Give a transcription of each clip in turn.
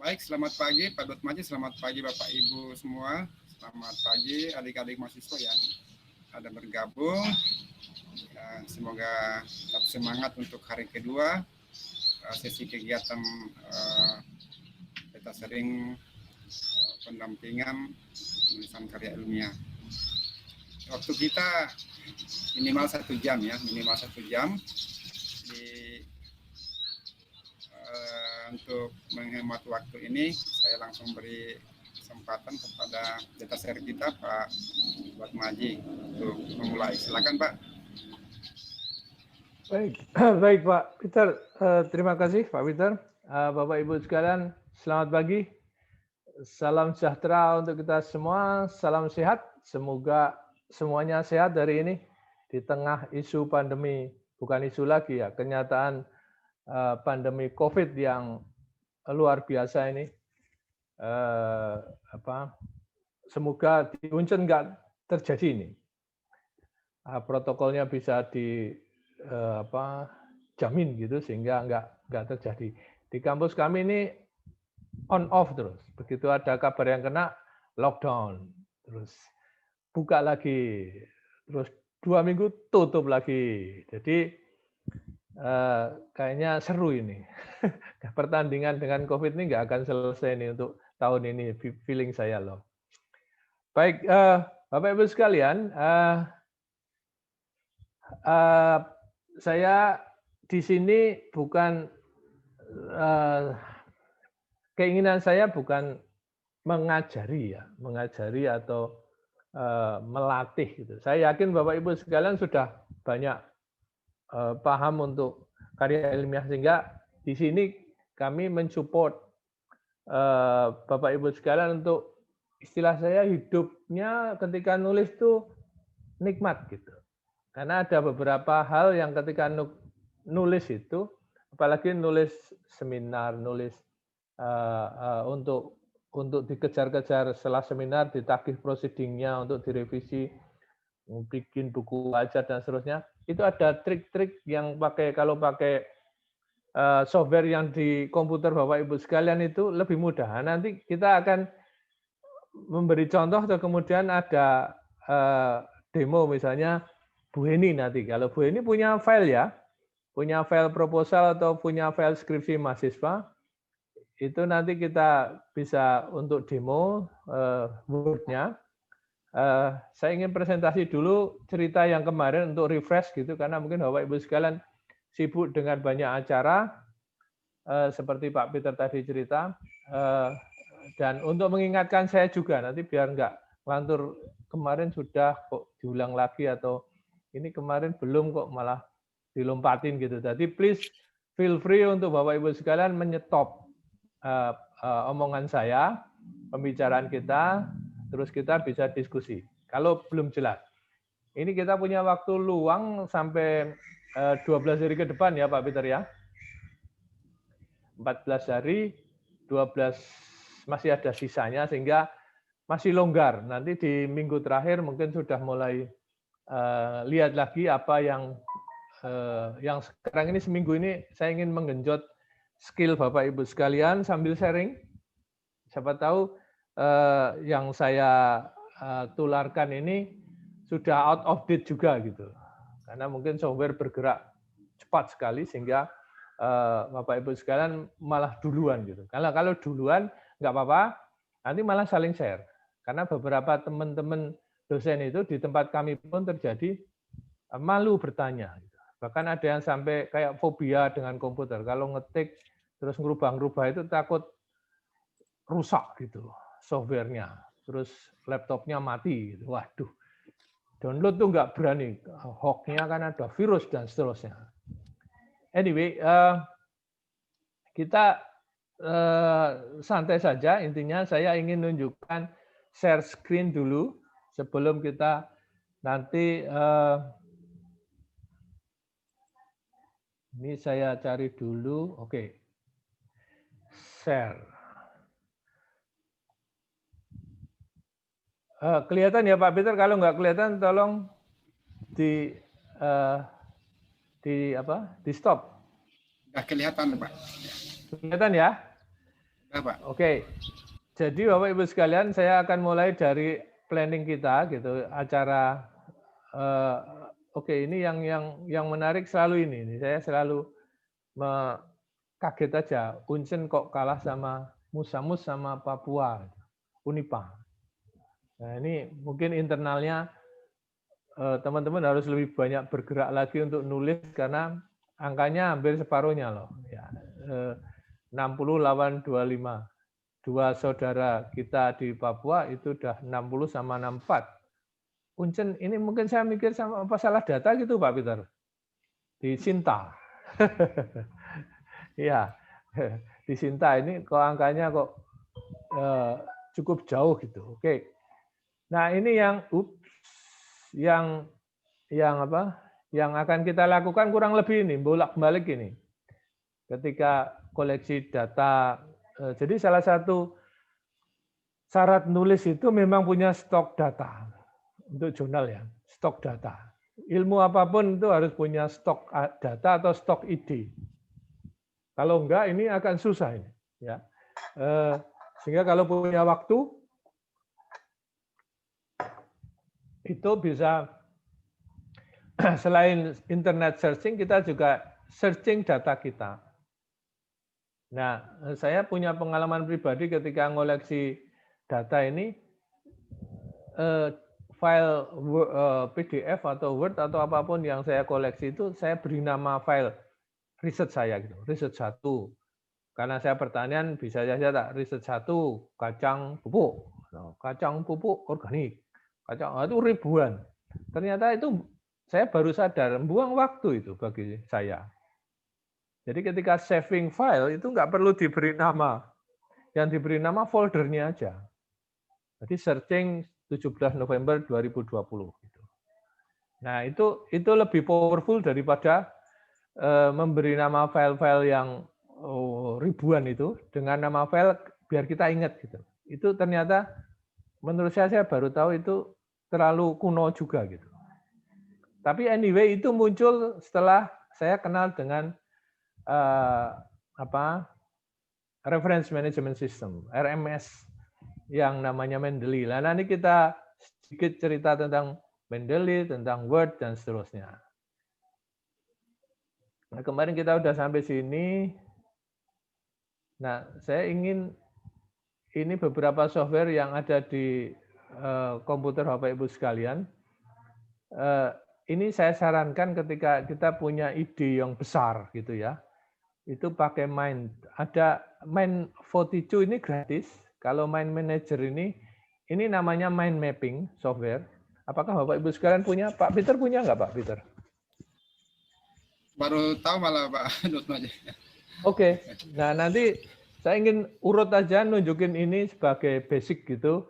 Baik, selamat pagi Pak Dotmaji, selamat pagi Bapak Ibu semua, selamat pagi adik-adik mahasiswa yang ada bergabung. Ya, semoga tetap semangat untuk hari kedua sesi kegiatan kita sering pendampingan penulisan karya ilmiah. Waktu kita minimal 1 jam ya, minimal 1 jam. Untuk menghemat waktu ini, saya langsung beri kesempatan kepada dataser kita Pak Dotmaji untuk memulai. Silakan Pak. Baik, baik Pak Peter. Terima kasih Pak Peter. Bapak Ibu sekalian, selamat pagi. Salam sejahtera untuk kita semua. Salam sehat. Semoga semuanya sehat hari ini di tengah isu pandemi, bukan isu lagi ya, kenyataan pandemi COVID yang luar biasa ini. Semoga di Unsur nggak terjadi ini. Protokolnya bisa jamin gitu sehingga nggak terjadi. Di kampus kami ini on off terus. Begitu ada kabar yang kena, lockdown, terus buka lagi, terus 2 minggu tutup lagi. Jadi kayaknya seru ini. Pertandingan dengan COVID ini nggak akan selesai ini untuk tahun ini, feeling saya loh. Baik, Bapak Ibu sekalian, saya di sini bukan keinginan saya bukan mengajari atau melatih gitu. Saya yakin Bapak Ibu sekalian sudah banyak paham untuk karya ilmiah sehingga di sini kami mensupport Bapak Ibu sekalian untuk istilah saya hidupnya ketika nulis itu nikmat gitu. Karena ada beberapa hal yang ketika nulis itu, apalagi nulis seminar, nulis untuk dikejar-kejar setelah seminar, ditagih proceedingnya untuk direvisi, bikin buku ajar dan seterusnya. Itu ada trik-trik yang kalau pakai software yang di komputer Bapak Ibu sekalian itu lebih mudah. Nanti kita akan memberi contoh atau kemudian ada demo misalnya Bu Heni nanti. Kalau Bu Heni punya file ya, punya file proposal atau punya file skripsi mahasiswa, itu nanti kita bisa untuk demo Word-nya. Saya ingin presentasi dulu cerita yang kemarin untuk refresh gitu, karena mungkin Bapak Ibu sekalian sibuk dengan banyak acara, seperti Pak Peter tadi cerita, dan untuk mengingatkan saya juga, nanti biar nggak ngelantur kemarin sudah kok diulang lagi, atau ini kemarin belum kok malah dilompatin gitu. Jadi please feel free untuk Bapak Ibu sekalian menyetop omongan saya, pembicaraan kita, terus kita bisa diskusi. Kalau belum jelas. Ini kita punya waktu luang sampai 12 hari ke depan ya Pak Peter ya. 14 hari, 12 masih ada sisanya sehingga masih longgar. Nanti di minggu terakhir mungkin sudah mulai lihat lagi apa yang sekarang ini, seminggu ini saya ingin menggenjot skill Bapak Ibu sekalian sambil sharing. Siapa tahu yang saya tularkan ini sudah out of date juga gitu. Karena mungkin software bergerak cepat sekali sehingga Bapak Ibu sekalian malah duluan gitu. Kalau duluan nggak apa-apa, nanti malah saling share. Karena beberapa teman-teman dosen itu di tempat kami pun terjadi malu bertanya. Bahkan ada yang sampai kayak fobia dengan komputer. Kalau ngetik terus ngerubah-ngerubah itu takut rusak gitu softwarenya. Terus laptopnya mati. Gitu. Waduh, download tuh nggak berani. Hoax-nya kan ada virus dan seterusnya. Anyway, kita santai saja. Intinya saya ingin menunjukkan share screen dulu sebelum kita nanti ini saya cari dulu. Oke. Share. Kelihatan ya Pak Peter? Kalau nggak kelihatan tolong di stop. Sudah kelihatan Pak. Kelihatan ya? Pak. Oke. Jadi Bapak Ibu sekalian, saya akan mulai dari planning kita gitu, acara ini yang menarik selalu ini. Saya selalu kaget aja, Unsur kok kalah sama Musamus sama Papua, Unipa. Nah, ini mungkin internalnya teman-teman harus lebih banyak bergerak lagi untuk nulis karena angkanya hampir separuhnya loh. Ya, 60 lawan 25. Dua saudara kita di Papua itu udah 60 sama 64. Uncen ini mungkin saya mikir sama apa salah data gitu Pak Peter. Di Sinta. Iya. Di Sinta ini kok angkanya kok cukup jauh gitu. Oke. Nah, ini yang apa? Yang akan kita lakukan kurang lebih ini, bolak-balik ini. Ketika koleksi data, jadi salah satu syarat nulis itu memang punya stok data untuk jurnal ya, stok data. Ilmu apapun itu harus punya stok data atau stok ide. Kalau enggak ini akan susah ini, ya. Sehingga kalau punya waktu itu bisa selain internet searching kita juga searching data kita. Nah, saya punya pengalaman pribadi ketika ngoleksi data ini, file PDF atau Word atau apapun yang saya koleksi itu saya beri nama file riset saya gitu, riset 1. Karena saya pertanian bisa saja tak riset 1 kacang pupuk organik, kacang itu ribuan. Ternyata itu saya baru sadar buang waktu itu bagi saya. Jadi ketika saving file itu nggak perlu diberi nama, yang diberi nama foldernya aja. Jadi searching 17 November 2020. Nah itu lebih powerful daripada memberi nama file-file yang ribuan itu dengan nama file biar kita ingat gitu. Itu ternyata menurut saya baru tahu itu terlalu kuno juga gitu. Tapi anyway itu muncul setelah saya kenal dengan Reference Management System (RMS) yang namanya Mendeley. Nah, nanti kita sedikit cerita tentang Mendeley, tentang Word dan seterusnya. Nah, kemarin kita udah sampai sini. Nah, saya ingin ini beberapa software yang ada di komputer Bapak Ibu sekalian. Ini saya sarankan ketika kita punya ide yang besar gitu ya. Itu pakai Mind. Ada Mind42 ini gratis. Kalau Mind Manager ini namanya Mind Mapping software. Apakah Bapak Ibu sekalian punya? Pak Peter punya nggak Pak Peter? Baru tahu malah Pak. Oke. Nah nanti saya ingin urut aja nunjukin ini sebagai basic gitu.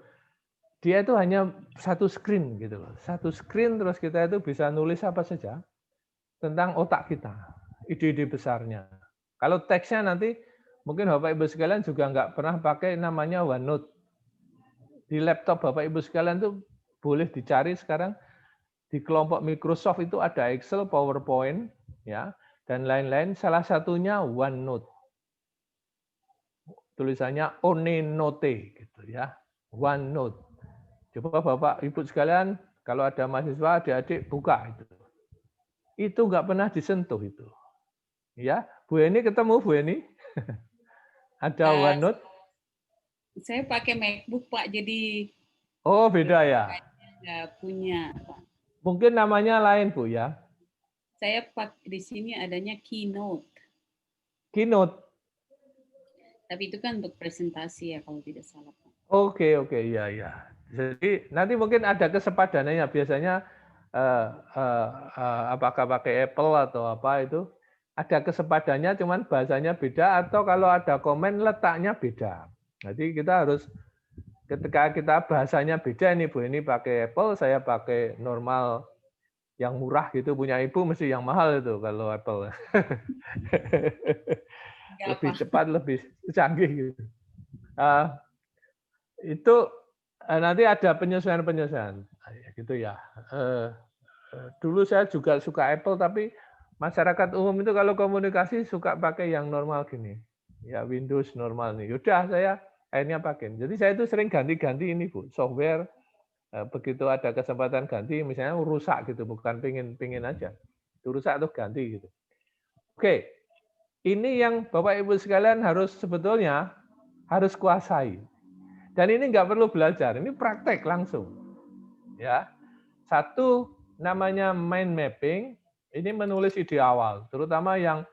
Dia itu hanya satu screen gitu loh. Satu screen terus kita itu bisa nulis apa saja tentang otak kita. Ide-ide besarnya. Kalau teksnya nanti mungkin Bapak Ibu sekalian juga nggak pernah pakai namanya OneNote. Di laptop Bapak Ibu sekalian tuh boleh dicari sekarang di kelompok Microsoft itu ada Excel, PowerPoint, ya, dan lain-lain. Salah satunya OneNote. Tulisannya OneNote gitu ya, OneNote. Coba Bapak Ibu sekalian, kalau ada mahasiswa, adik-adik buka itu. Itu nggak pernah disentuh itu. Ya, Bu Eni ketemu Bu Eni? Ada OneNote? Saya pakai MacBook Pak, jadi oh beda ya? Nggak punya Pak. Mungkin namanya lain Bu ya? Saya pakai di sini adanya Keynote. Keynote? Tapi itu kan untuk presentasi ya kalau tidak salah Pak. Oke, ya. Jadi nanti mungkin ada kesepadanannya. Biasanya apakah pakai Apple atau apa itu ada kesepadannya, cuman bahasanya beda atau kalau ada komen letaknya beda. Jadi kita harus ketika kita bahasanya beda nih Bu, ini pakai Apple, saya pakai normal yang murah gitu, punya Ibu mesti yang mahal itu kalau Apple. Lebih cepat, lebih canggih gitu. Itu nanti ada penyesuaian gitu ya. Dulu saya juga suka Apple, tapi masyarakat umum itu kalau komunikasi suka pakai yang normal gini. Ya Windows normal nih. Udah saya akhirnya pakai. Jadi saya itu sering ganti-ganti ini Bu, software. Begitu ada kesempatan ganti, misalnya rusak gitu, bukan pingin aja. Itu rusak atau ganti gitu. Oke, ini yang Bapak Ibu sekalian harus sebetulnya harus kuasai. Dan ini nggak perlu belajar, ini praktek langsung. Ya, satu namanya mind mapping, ini menulis ide awal, terutama yang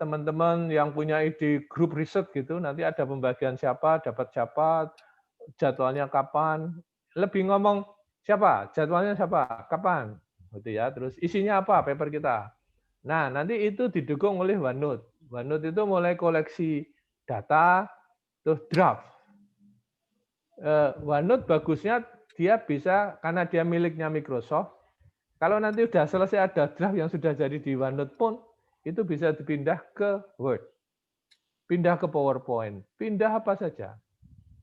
teman-teman yang punya ide grup riset gitu, nanti ada pembagian siapa, dapat siapa, jadwalnya kapan, lebih ngomong siapa, jadwalnya siapa, kapan, gitu ya. Terus isinya apa paper kita. Nah, nanti itu didukung oleh OneNote. OneNote itu mulai koleksi data, terus draft. OneNote bagusnya dia bisa, karena dia miliknya Microsoft, kalau nanti sudah selesai ada draft yang sudah jadi di OneNote pun, itu bisa dipindah ke Word, pindah ke PowerPoint, pindah apa saja.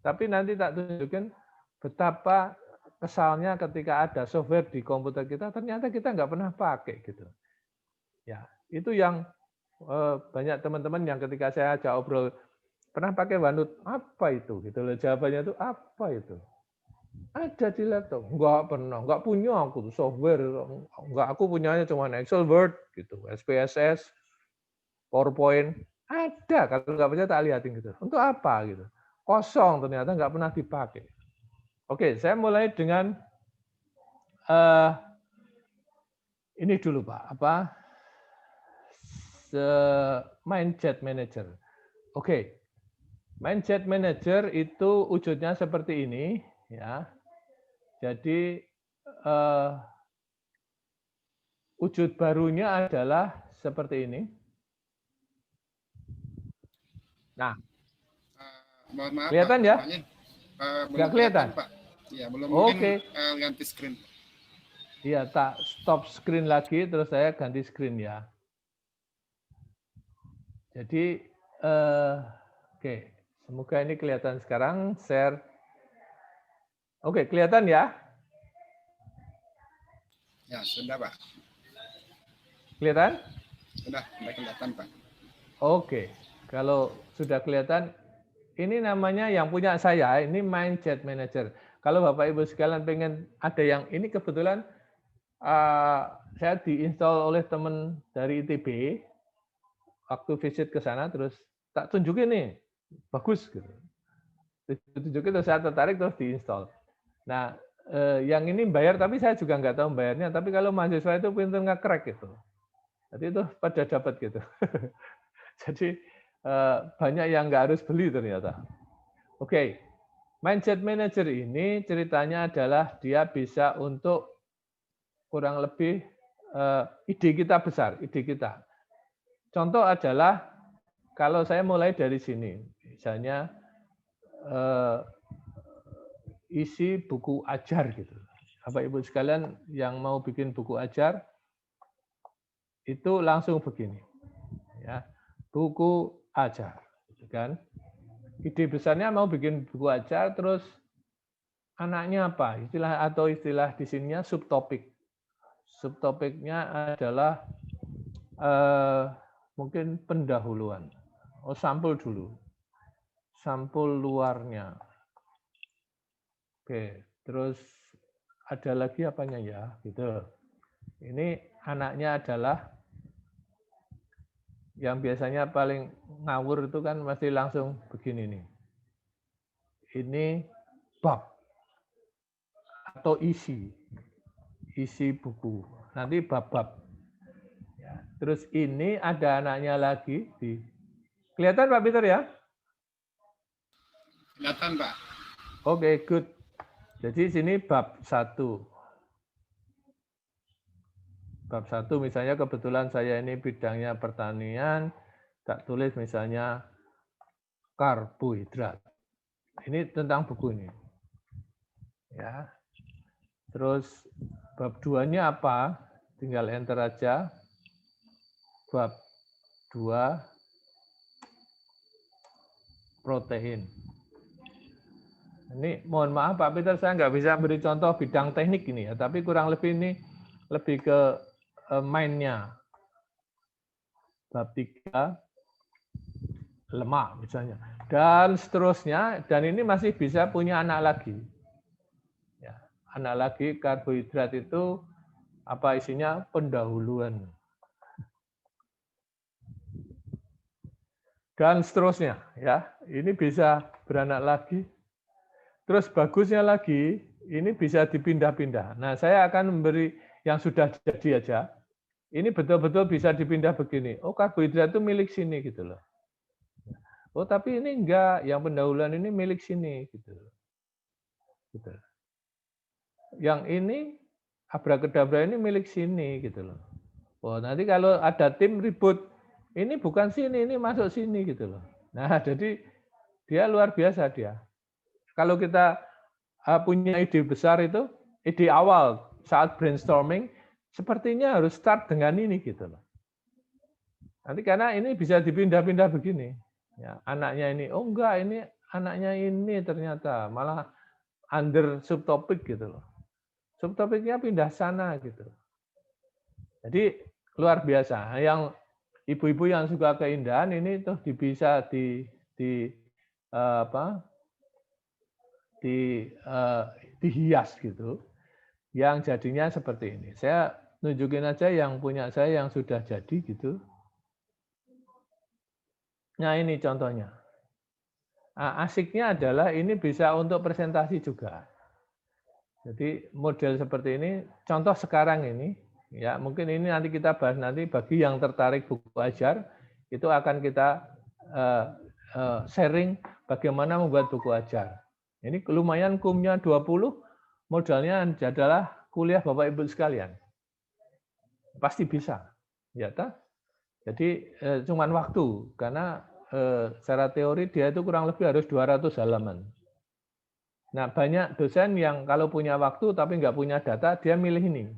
Tapi nanti tak tunjukkan betapa kesalnya ketika ada software di komputer kita, ternyata kita nggak pernah pakai gitu. Ya, itu yang banyak teman-teman yang ketika saya ajak obrol, pernah pakai OneNote, apa itu? Gitu loh, jawabannya itu apa itu? Ada di laptop. Enggak pernah, enggak punya aku tuh software. Enggak, aku punyanya cuma Excel, Word, gitu, SPSS, PowerPoint. Ada, kalau enggak percaya tak lihatin gitu. Untuk apa gitu? Kosong ternyata enggak pernah dipakai. Oke, saya mulai dengan ini dulu Pak, apa? Mindset Manager. Oke. Mindset Manager itu wujudnya seperti ini, ya. Jadi wujud barunya adalah seperti ini. Nah, Mohon maaf kelihatan Pak, ya? belum kelihatan Pak. Ya, belum mungkin ganti screen. Iya, tak stop screen lagi, terus saya ganti screen ya. Jadi, oke, semoga ini kelihatan sekarang. Share. Oke, kelihatan ya? Ya, sudah Pak. Kelihatan? Sudah kelihatan Pak. Oke, kalau sudah kelihatan, ini namanya yang punya saya, ini Mindset Manager. Kalau Bapak Ibu sekalian pengen ada yang ini kebetulan saya diinstal oleh teman dari ITB, waktu visit ke sana terus tak tunjukin nih, bagus gitu. Tunjukin terus saya tertarik terus diinstal. Nah, yang ini bayar tapi saya juga nggak tahu bayarnya, tapi kalau mahasiswa itu pintar nge-crack gitu. Jadi itu pada dapat gitu. Jadi banyak yang nggak harus beli ternyata. Oke, Mindset Manager ini ceritanya adalah dia bisa untuk kurang lebih ide kita besar, ide kita. Contoh adalah kalau saya mulai dari sini, misalnya isi buku ajar gitu. Bapak Ibu sekalian yang mau bikin buku ajar itu langsung begini, ya, buku ajar, kan? Ide besarnya mau bikin buku ajar, terus anaknya apa? Istilah di sininya subtopik. Subtopiknya adalah mungkin pendahuluan. Oh, sampul dulu. Sampul luarnya. Oke, terus ada lagi apanya ya? Gitu. Ini anaknya adalah yang biasanya paling ngawur itu kan masih langsung begini nih. Ini bab atau isi buku. Nanti bab-bab. Ya. Terus ini ada anaknya lagi di. Kelihatan Pak Peter ya? Kelihatan Pak. Oke, good. Jadi sini bab 1. Bab 1 misalnya kebetulan saya ini bidangnya pertanian, tak tulis misalnya karbohidrat. Ini tentang buku ini. Ya. Terus bab 2-nya apa? Tinggal enter aja. Bab 2 protein. Ini mohon maaf Pak Peter, saya nggak bisa beri contoh bidang teknik ini ya, tapi kurang lebih ini lebih ke main-nya. Bab 3 lemak misalnya, dan seterusnya. Dan ini masih bisa punya anak lagi. Ya, anak lagi karbohidrat itu apa isinya? Pendahuluan. Dan seterusnya, ya. Ini bisa beranak lagi. Terus bagusnya lagi, ini bisa dipindah-pindah. Nah, saya akan memberi yang sudah jadi aja. Ini betul-betul bisa dipindah begini. Oh, karbohidrat itu milik sini gitu loh. Oh, tapi ini enggak, yang pendahuluan ini milik sini gitu. Gitu. Yang ini abrakadabra ini milik sini gitu loh. Oh, nanti kalau ada tim ribut, ini bukan sini, ini masuk sini gitu loh. Nah, jadi dia luar biasa dia. Kalau kita punya ide besar itu, ide awal saat brainstorming, sepertinya harus start dengan ini gitu loh. Nanti karena ini bisa dipindah-pindah begini. Ya, anaknya ini, oh enggak, ini anaknya ini ternyata malah under subtopik gitu loh. Subtopiknya pindah sana gitu. Jadi luar biasa. Yang ibu-ibu yang suka keindahan ini tuh bisa dihias gitu. Yang jadinya seperti ini. Saya nunjukin aja yang punya saya yang sudah jadi gitu. Nah, ini contohnya. Nah, asiknya adalah ini bisa untuk presentasi juga. Jadi model seperti ini, contoh sekarang ini, ya mungkin ini nanti kita bahas nanti bagi yang tertarik buku ajar, itu akan kita sharing bagaimana membuat buku ajar. Ini lumayan kumnya 20, modalnya adalah kuliah Bapak Ibu sekalian. Pasti bisa. Ya, tak? Jadi cuman waktu, karena secara teori dia itu kurang lebih harus 200 halaman. Nah, banyak dosen yang kalau punya waktu tapi nggak punya data, dia milih ini.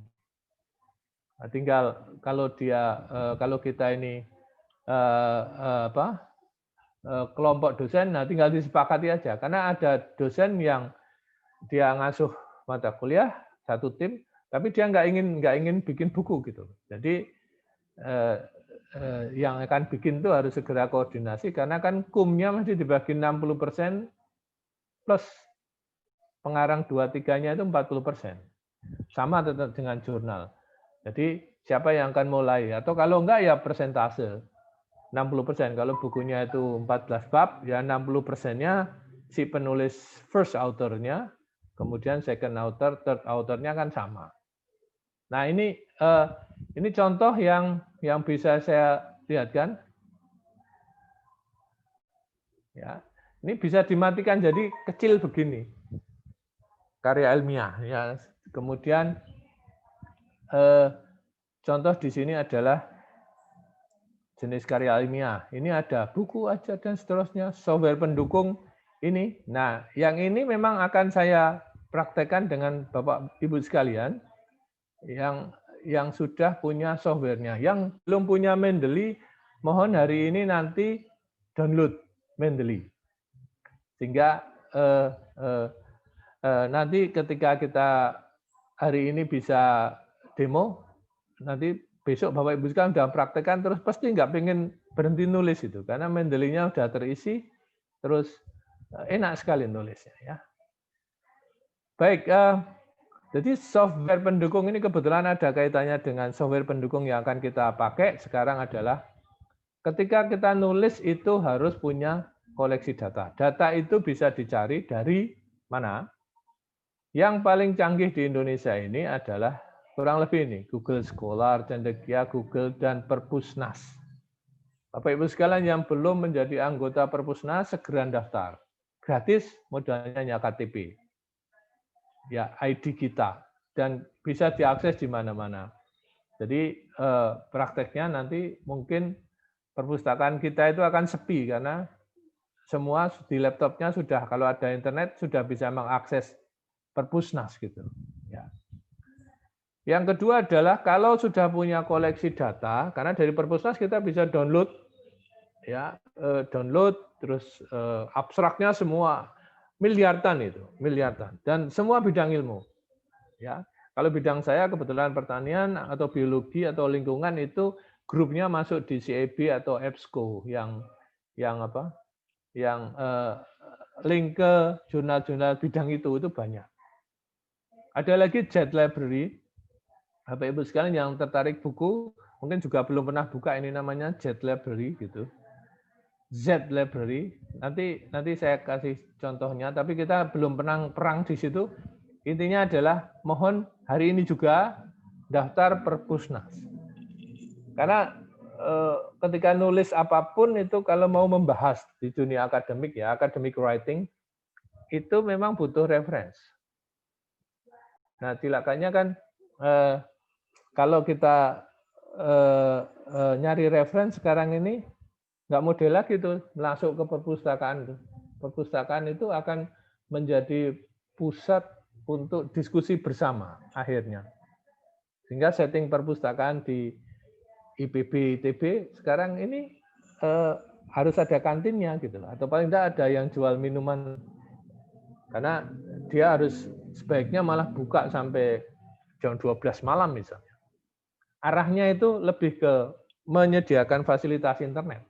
Nah, tinggal kalau kita ini kelompok dosen, nah tinggal disepakati aja. Karena ada dosen yang dia ngasuh mata kuliah satu tim, tapi dia nggak ingin bikin buku gitu. Jadi yang akan bikin itu harus segera koordinasi karena kan kumnya masih dibagi 60% plus pengarang 2-3-nya itu 40%. Sama tetap dengan jurnal. Jadi siapa yang akan mulai? Atau kalau enggak ya persentase. 60%. Kalau bukunya itu 14 bab, ya 60%-nya si penulis first author-nya, kemudian second author, third author-nya kan sama. Nah, ini contoh yang bisa saya lihatkan. Ya. Ini bisa dimatikan jadi kecil begini. Karya ilmiah ya. Kemudian contoh di sini adalah jenis karya ilmiah. Ini ada buku aja dan seterusnya, software pendukung ini. Nah, yang ini memang akan saya praktekkan dengan Bapak Ibu sekalian yang sudah punya softwarenya. Yang belum punya Mendeley, mohon hari ini nanti download Mendeley. Sehingga nanti ketika kita hari ini bisa demo, nanti besok Bapak Ibu sekalian sudah praktekkan, terus pasti nggak pengen berhenti nulis itu, karena Mendeley-nya sudah terisi, terus enak sekali nulisnya. Ya. Baik, jadi software pendukung ini kebetulan ada kaitannya dengan software pendukung yang akan kita pakai sekarang adalah ketika kita nulis itu harus punya koleksi data. Data itu bisa dicari dari mana? Yang paling canggih di Indonesia ini adalah kurang lebih ini, Google Scholar, Cendekia, Google, dan Perpusnas. Bapak Ibu sekalian yang belum menjadi anggota Perpusnas, segera daftar. Gratis, modalnya hanya KTP. Ya, ID kita. Dan bisa diakses di mana-mana. Jadi prakteknya nanti mungkin perpustakaan kita itu akan sepi, karena semua di laptopnya sudah, kalau ada internet, sudah bisa mengakses Perpusnas gitu. Ya. Yang kedua adalah kalau sudah punya koleksi data, karena dari Perpusnas kita bisa download, ya download, terus abstraknya semua miliaran itu, miliaran, dan semua bidang ilmu. Ya, kalau bidang saya kebetulan pertanian atau biologi atau lingkungan itu grupnya masuk di CEB atau EBSCO yang apa? Yang link ke jurnal-jurnal bidang itu banyak. Ada lagi Jet Library. Bapak Ibu sekalian yang tertarik buku, mungkin juga belum pernah buka, ini namanya Jet Library gitu. Z Library. Nanti saya kasih contohnya, tapi kita belum pernah perang di situ. Intinya adalah mohon hari ini juga daftar Perpusnas. Karena ketika nulis apapun itu kalau mau membahas di dunia akademik ya, academic writing, itu memang butuh reference. Nah, silakannya kan kalau kita nyari reference sekarang ini nggak model lagi tuh masuk ke perpustakaan. Perpustakaan itu akan menjadi pusat untuk diskusi bersama akhirnya. Sehingga setting perpustakaan di IPB, ITB sekarang ini harus ada kantinnya gitu, atau paling tidak ada yang jual minuman, karena dia harus sebaiknya malah buka sampai jam 12 malam misalnya. Arahnya itu lebih ke menyediakan fasilitas internet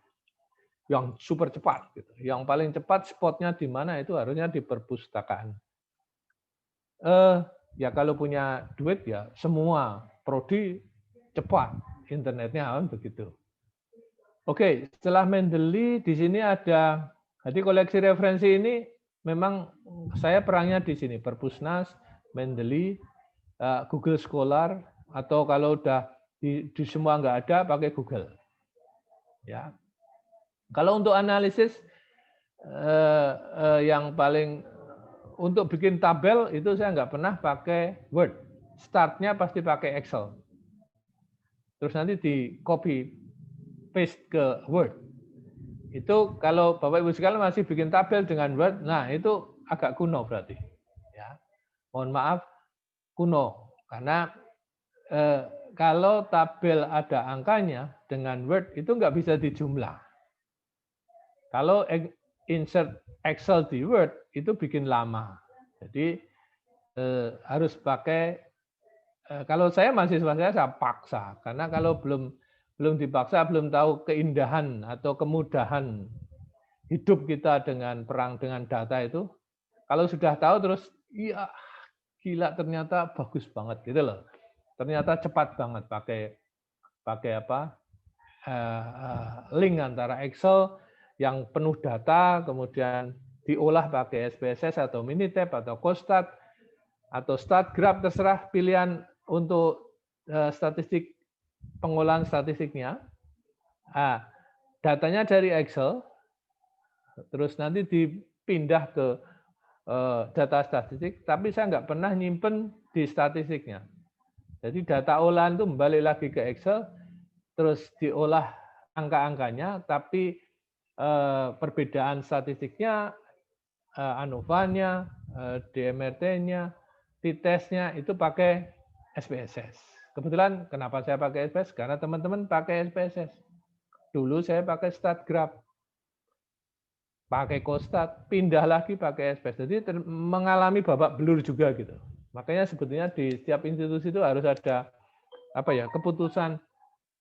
yang super cepat gitu. Yang paling cepat spotnya di mana itu harusnya di perpustakaan. Ya kalau punya duit ya semua prodi cepat internetnya begitu. Oke, setelah Mendeley di sini ada, jadi koleksi referensi ini memang saya perangnya di sini, Perpusnas, Mendeley, Google Scholar, atau kalau udah di semua nggak ada pakai Google. Ya. Kalau untuk analisis yang paling untuk bikin tabel itu saya nggak pernah pakai Word. Startnya pasti pakai Excel. Terus nanti di copy paste ke Word. Itu kalau Bapak Ibu sekalian masih bikin tabel dengan Word, nah itu agak kuno berarti. Ya. Mohon maaf, kuno. Karena kalau tabel ada angkanya dengan Word itu nggak bisa dijumlah. Kalau insert Excel di Word itu bikin lama. Jadi harus pakai, kalau saya mahasiswa saya paksa, karena kalau belum dipaksa, belum tahu keindahan atau kemudahan hidup kita dengan perang dengan data itu, kalau sudah tahu terus, iya gila ternyata bagus banget gitu loh. Ternyata cepat banget pakai apa link antara Excel yang penuh data, kemudian diolah pakai SPSS atau Minitab atau Costat atau StatGraph, terserah pilihan untuk statistik, pengolahan statistiknya. Nah, datanya dari Excel, terus nanti dipindah ke data statistik, tapi saya nggak pernah nyimpen di statistiknya. Jadi data olahan itu balik lagi ke Excel, terus diolah angka-angkanya, tapi perbedaan statistiknya, ANOVA-nya, DMRT-nya, t-testnya itu pakai SPSS. Kebetulan kenapa saya pakai SPSS? Karena teman-teman pakai SPSS. Dulu saya pakai StatGraph, pakai Costat, pindah lagi pakai SPSS. Jadi mengalami babak belur juga gitu. Makanya sebetulnya di setiap institusi itu harus ada keputusan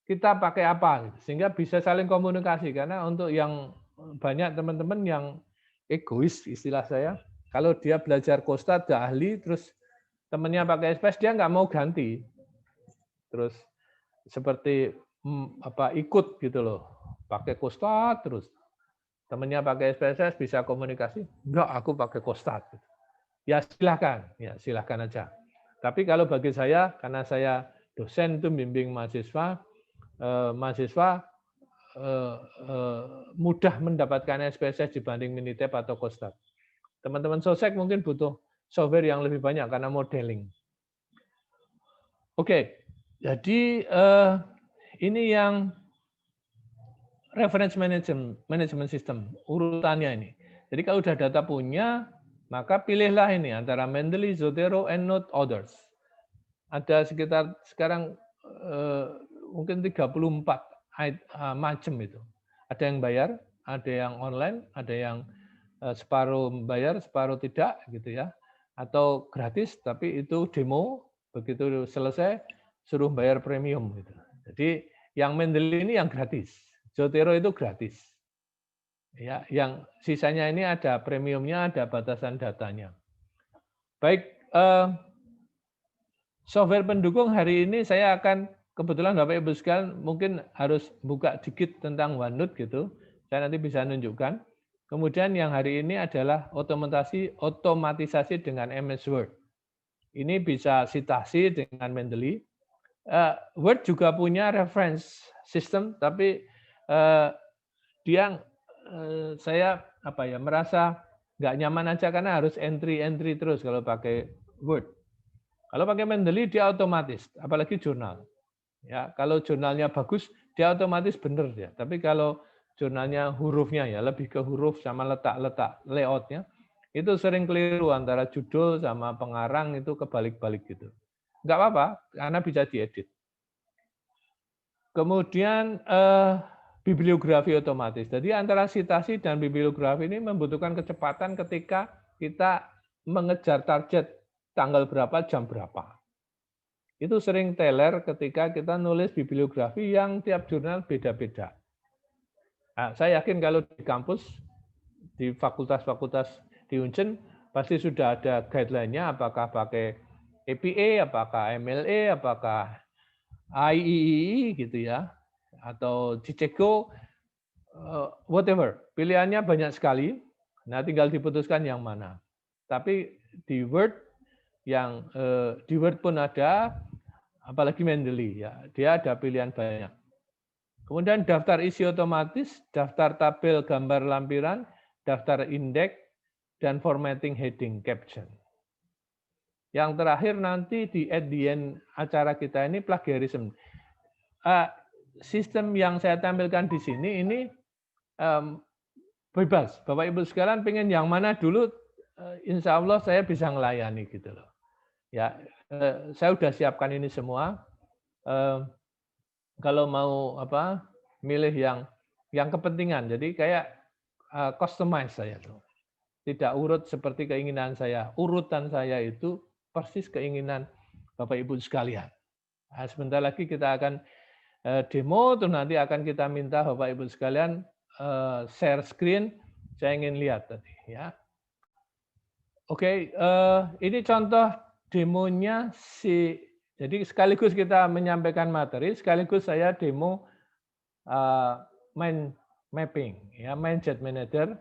kita pakai apa, sehingga bisa saling komunikasi. Karena untuk yang banyak teman-teman yang egois, istilah saya, kalau dia belajar Costat, dia ahli, terus temennya pakai SPSS, dia nggak mau ganti. Terus seperti ikut gitu loh, pakai Costat terus. Temennya pakai SPSS bisa komunikasi, enggak, aku pakai Costat. Ya silahkan aja. Tapi kalau bagi saya, karena saya dosen itu bimbing mahasiswa mudah mendapatkan SPSS dibanding Minitab atau Costat. Teman-teman sosek mungkin butuh software yang lebih banyak karena modeling. Oke, jadi ini yang reference management system, urutannya ini. Jadi kalau sudah data punya, maka pilihlah ini antara Mendeley, Zotero, EndNote, Others. Ada sekitar sekarang mungkin 34 macam itu. Ada yang bayar, ada yang online, ada yang separuh bayar, separuh tidak gitu ya. Atau gratis tapi itu demo, begitu selesai suruh bayar premium gitu. Jadi yang Mendeley ini yang gratis. Zotero itu gratis. Ya, yang sisanya ini ada premiumnya, ada batasan datanya. Baik, software pendukung hari ini saya akan kebetulan Bapak Ibu sekalian mungkin harus buka dikit tentang OneNote gitu. Saya nanti bisa nunjukkan. Kemudian yang hari ini adalah otomatisasi dengan MS Word. Ini bisa citasi dengan Mendeley. Word juga punya reference system, tapi saya merasa nggak nyaman aja karena harus entry terus kalau pakai Word. Kalau pakai Mendeley dia otomatis, apalagi jurnal. Ya, kalau jurnalnya bagus dia otomatis benar ya. Tapi kalau jurnalnya hurufnya ya lebih ke huruf sama letak-letak layoutnya itu sering keliru antara judul sama pengarang itu kebalik-balik gitu. Nggak apa-apa karena bisa diedit. Kemudian bibliografi otomatis. Jadi antara citasi dan bibliografi ini membutuhkan kecepatan ketika kita mengejar target tanggal berapa, jam berapa. Itu sering teler ketika kita nulis bibliografi yang tiap jurnal beda-beda. Nah, saya yakin kalau di kampus, di fakultas-fakultas di Unjen, pasti sudah ada guideline-nya, apakah pakai APA, apakah MLA, apakah IEEE gitu ya, atau Cicego, whatever. Pilihannya banyak sekali. Nah, tinggal diputuskan yang mana. Tapi di Word di Word pun ada, apalagi Mendeley ya, dia ada pilihan banyak. Kemudian daftar isi otomatis, daftar tabel gambar lampiran, daftar indeks, dan formatting heading caption. Yang terakhir nanti at the end acara kita ini plagiarism. Sistem yang saya tampilkan di sini ini bebas. Bapak Ibu sekalian pengen yang mana dulu, insya Allah saya bisa melayani gitu loh. Ya, saya sudah siapkan ini semua. Kalau mau milih yang kepentingan, jadi kayak customize saya tuh. Tidak urut seperti keinginan saya. Urutan saya itu persis keinginan Bapak Ibu sekalian. Nah, sebentar lagi kita akan demo, terus nanti akan kita minta Bapak Ibu sekalian share screen. Saya ingin lihat tadi ya. Oke, ini contoh demonya jadi sekaligus kita menyampaikan materi, sekaligus saya demo mind mapping ya, Mindset Manager.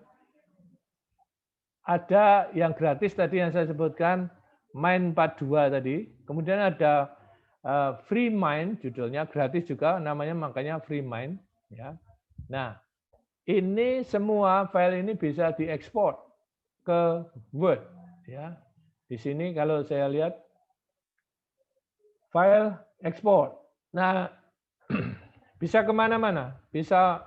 Ada yang gratis tadi yang saya sebutkan, Mind 42 tadi. Kemudian ada Free Mind, judulnya gratis juga, namanya makanya Free Mind. Ya. Nah, ini semua file ini bisa diekspor ke Word. Ya. Di sini kalau saya lihat file ekspor. Nah, bisa kemana-mana, bisa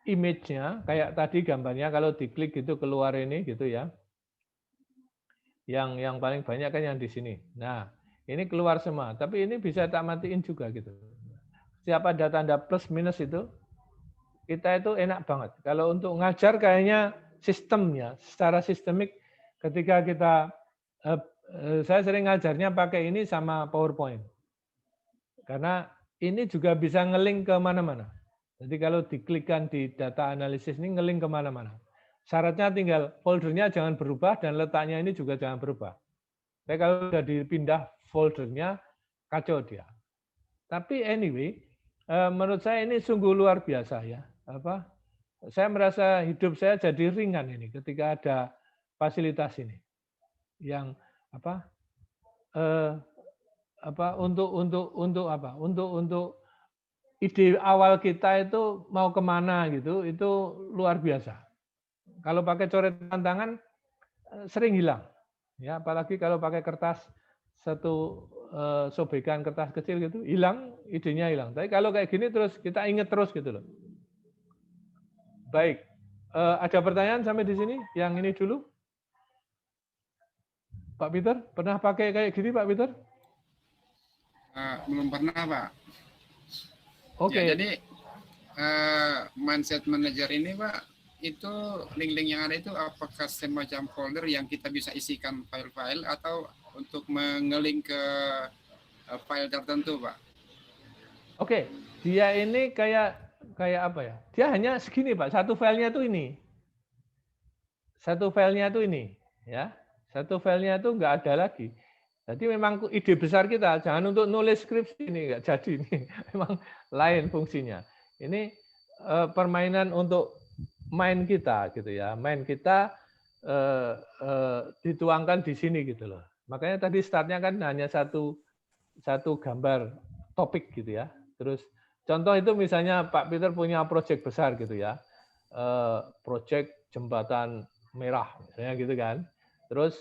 image-nya, kayak tadi gambarnya kalau diklik gitu keluar ini gitu ya. Yang paling banyak kan yang di sini. Nah, ini keluar semua, tapi ini bisa tak matiin juga gitu. Setiap ada tanda plus minus itu, kita itu enak banget. Kalau untuk ngajar kayaknya sistemnya, secara sistemik ketika kita, saya sering ngajarnya pakai ini sama PowerPoint. Karena ini juga bisa nge-link ke mana-mana. Jadi kalau diklikkan di data analisis ini nge-link kemana-mana. Syaratnya tinggal foldernya jangan berubah dan letaknya ini juga jangan berubah. Tapi kalau sudah dipindah foldernya, kacau dia. Tapi anyway, menurut saya ini sungguh luar biasa ya. Saya merasa hidup saya jadi ringan ini ketika ada fasilitas ini. Yang untuk ide awal kita itu mau kemana gitu, itu luar biasa. Kalau pakai coretan tangan sering hilang, ya apalagi kalau pakai kertas satu sobekan kertas kecil gitu hilang, idenya hilang. Tapi kalau kayak gini terus kita ingat terus gitu loh. Baik, ada pertanyaan sampai di sini? Yang ini dulu, Pak Peter, pernah pakai kayak gini Pak Peter? Belum pernah Pak. Oke. Ya, jadi Mindset Manager ini Pak, itu link-link yang ada itu apakah semacam folder yang kita bisa isikan file-file atau untuk mengelink ke file tertentu Pak? Oke, dia ini kayak apa ya? Dia hanya segini Pak, satu filenya itu ini. Satu filenya itu ini, ya. Satu filenya itu nggak ada lagi. Jadi memang ide besar kita, jangan untuk nulis skripsi ini nggak jadi ini. Memang lain fungsinya. Ini permainan untuk main kita gitu ya. Main kita dituangkan di sini gitu loh. Makanya tadi startnya kan hanya satu gambar topik gitu ya. Terus contoh itu misalnya Pak Peter punya proyek besar gitu ya. Proyek jembatan merah misalnya gitu kan. Terus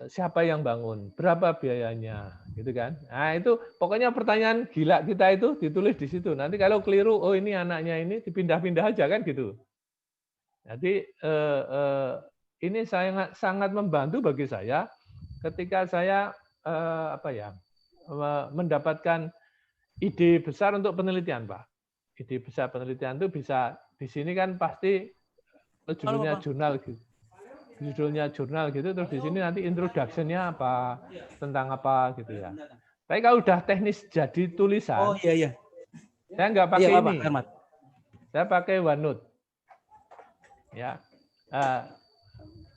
siapa yang bangun, berapa biayanya, gitu kan? Nah itu pokoknya pertanyaan gila kita itu ditulis di situ. Nanti kalau keliru, oh ini anaknya ini dipindah-pindah aja kan gitu. Jadi ini sangat membantu bagi saya ketika saya mendapatkan ide besar untuk penelitian, Pak. Ide besar penelitian itu bisa di sini kan pasti judulnya jurnal gitu. Judulnya jurnal gitu, terus di sini nanti introduction-nya apa, tentang apa gitu ya. Tapi kalau udah teknis jadi tulisan, iya. Saya nggak pakai iya, ini. Pak, saya pakai OneNote. Ya,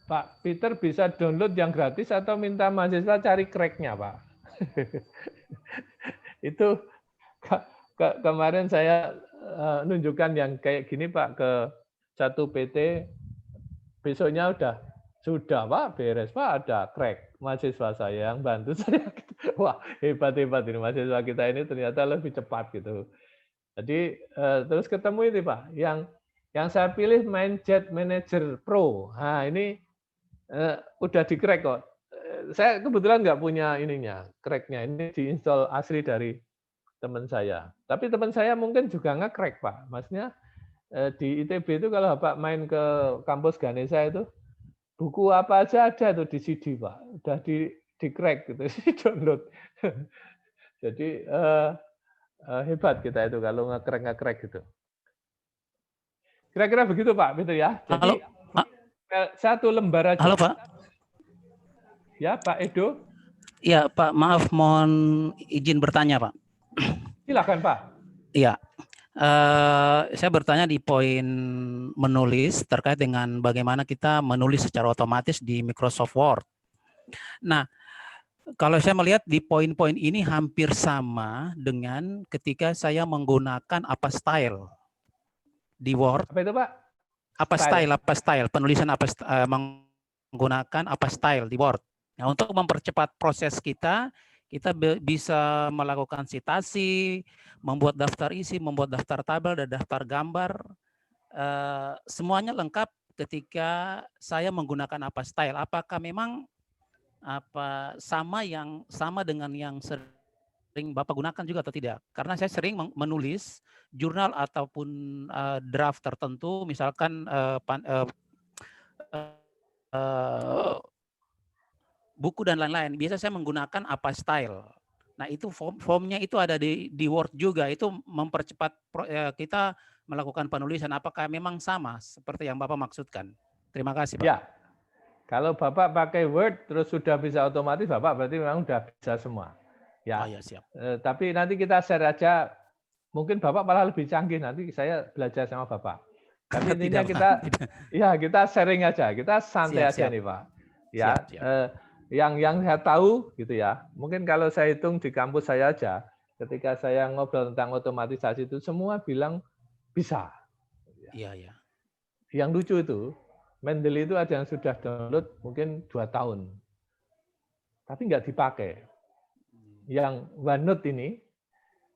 Pak Peter bisa download yang gratis atau minta mahasiswa cari crack-nya, Pak. Itu kemarin saya nunjukkan yang kayak gini, Pak, ke satu PT. Besoknya sudah Pak, beres Pak, ada crack. Mahasiswa saya yang bantu saya. Wah, hebat-hebat ini mahasiswa kita ini ternyata lebih cepat gitu. Jadi terus ketemu ini Pak, yang saya pilih Mindjet Manager Pro. Nah ini udah di crack kok. Saya kebetulan nggak punya ininya, cracknya. Ini diinstal asli dari teman saya. Tapi teman saya mungkin juga nge-crack Pak. Maksudnya di ITB itu kalau Bapak main ke kampus Ganesha itu, buku apa aja ada tuh di CD Pak, udah di crack gitu, di download. Jadi hebat kita itu kalau nge-crack gitu. Kira-kira begitu Pak Peter ya. Jadi satu lembar aja. Halo Pak. Ya Pak Edo. Iya Pak, maaf mohon izin bertanya Pak. Silakan Pak. Iya. Saya bertanya di poin menulis terkait dengan bagaimana kita menulis secara otomatis di Microsoft Word. Nah, kalau saya melihat di poin-poin ini hampir sama dengan ketika saya menggunakan apa style di Word. Apa itu Pak? Apa style, penulisan menggunakan apa style di Word. Nah, untuk mempercepat proses kita bisa melakukan citasi, membuat daftar isi, membuat daftar tabel, dan daftar gambar. Semuanya lengkap ketika saya menggunakan apa style. Apakah memang sama dengan yang sering Bapak gunakan juga atau tidak? Karena saya sering menulis jurnal ataupun draft tertentu, misalkan buku dan lain-lain. Biasa saya menggunakan apa style. Nah itu formnya itu ada di Word juga. Itu mempercepat kita melakukan penulisan. Apakah memang sama seperti yang Bapak maksudkan? Terima kasih Pak. Ya, kalau Bapak pakai Word terus sudah bisa otomatis, Bapak berarti memang sudah bisa semua. Ya, ya siap. Tapi nanti kita share aja. Mungkin Bapak malah lebih canggih. Nanti saya belajar sama Bapak. Tapi intinya kita sharing aja. Kita santai aja nih Pak. Ya. Siap. Yang saya tahu gitu ya, mungkin kalau saya hitung di kampus saya aja, ketika saya ngobrol tentang otomatisasi itu semua bilang bisa. Iya. Yang lucu itu, Mendeley itu ada yang sudah download mungkin 2 tahun, tapi nggak dipakai. Yang OneNote ini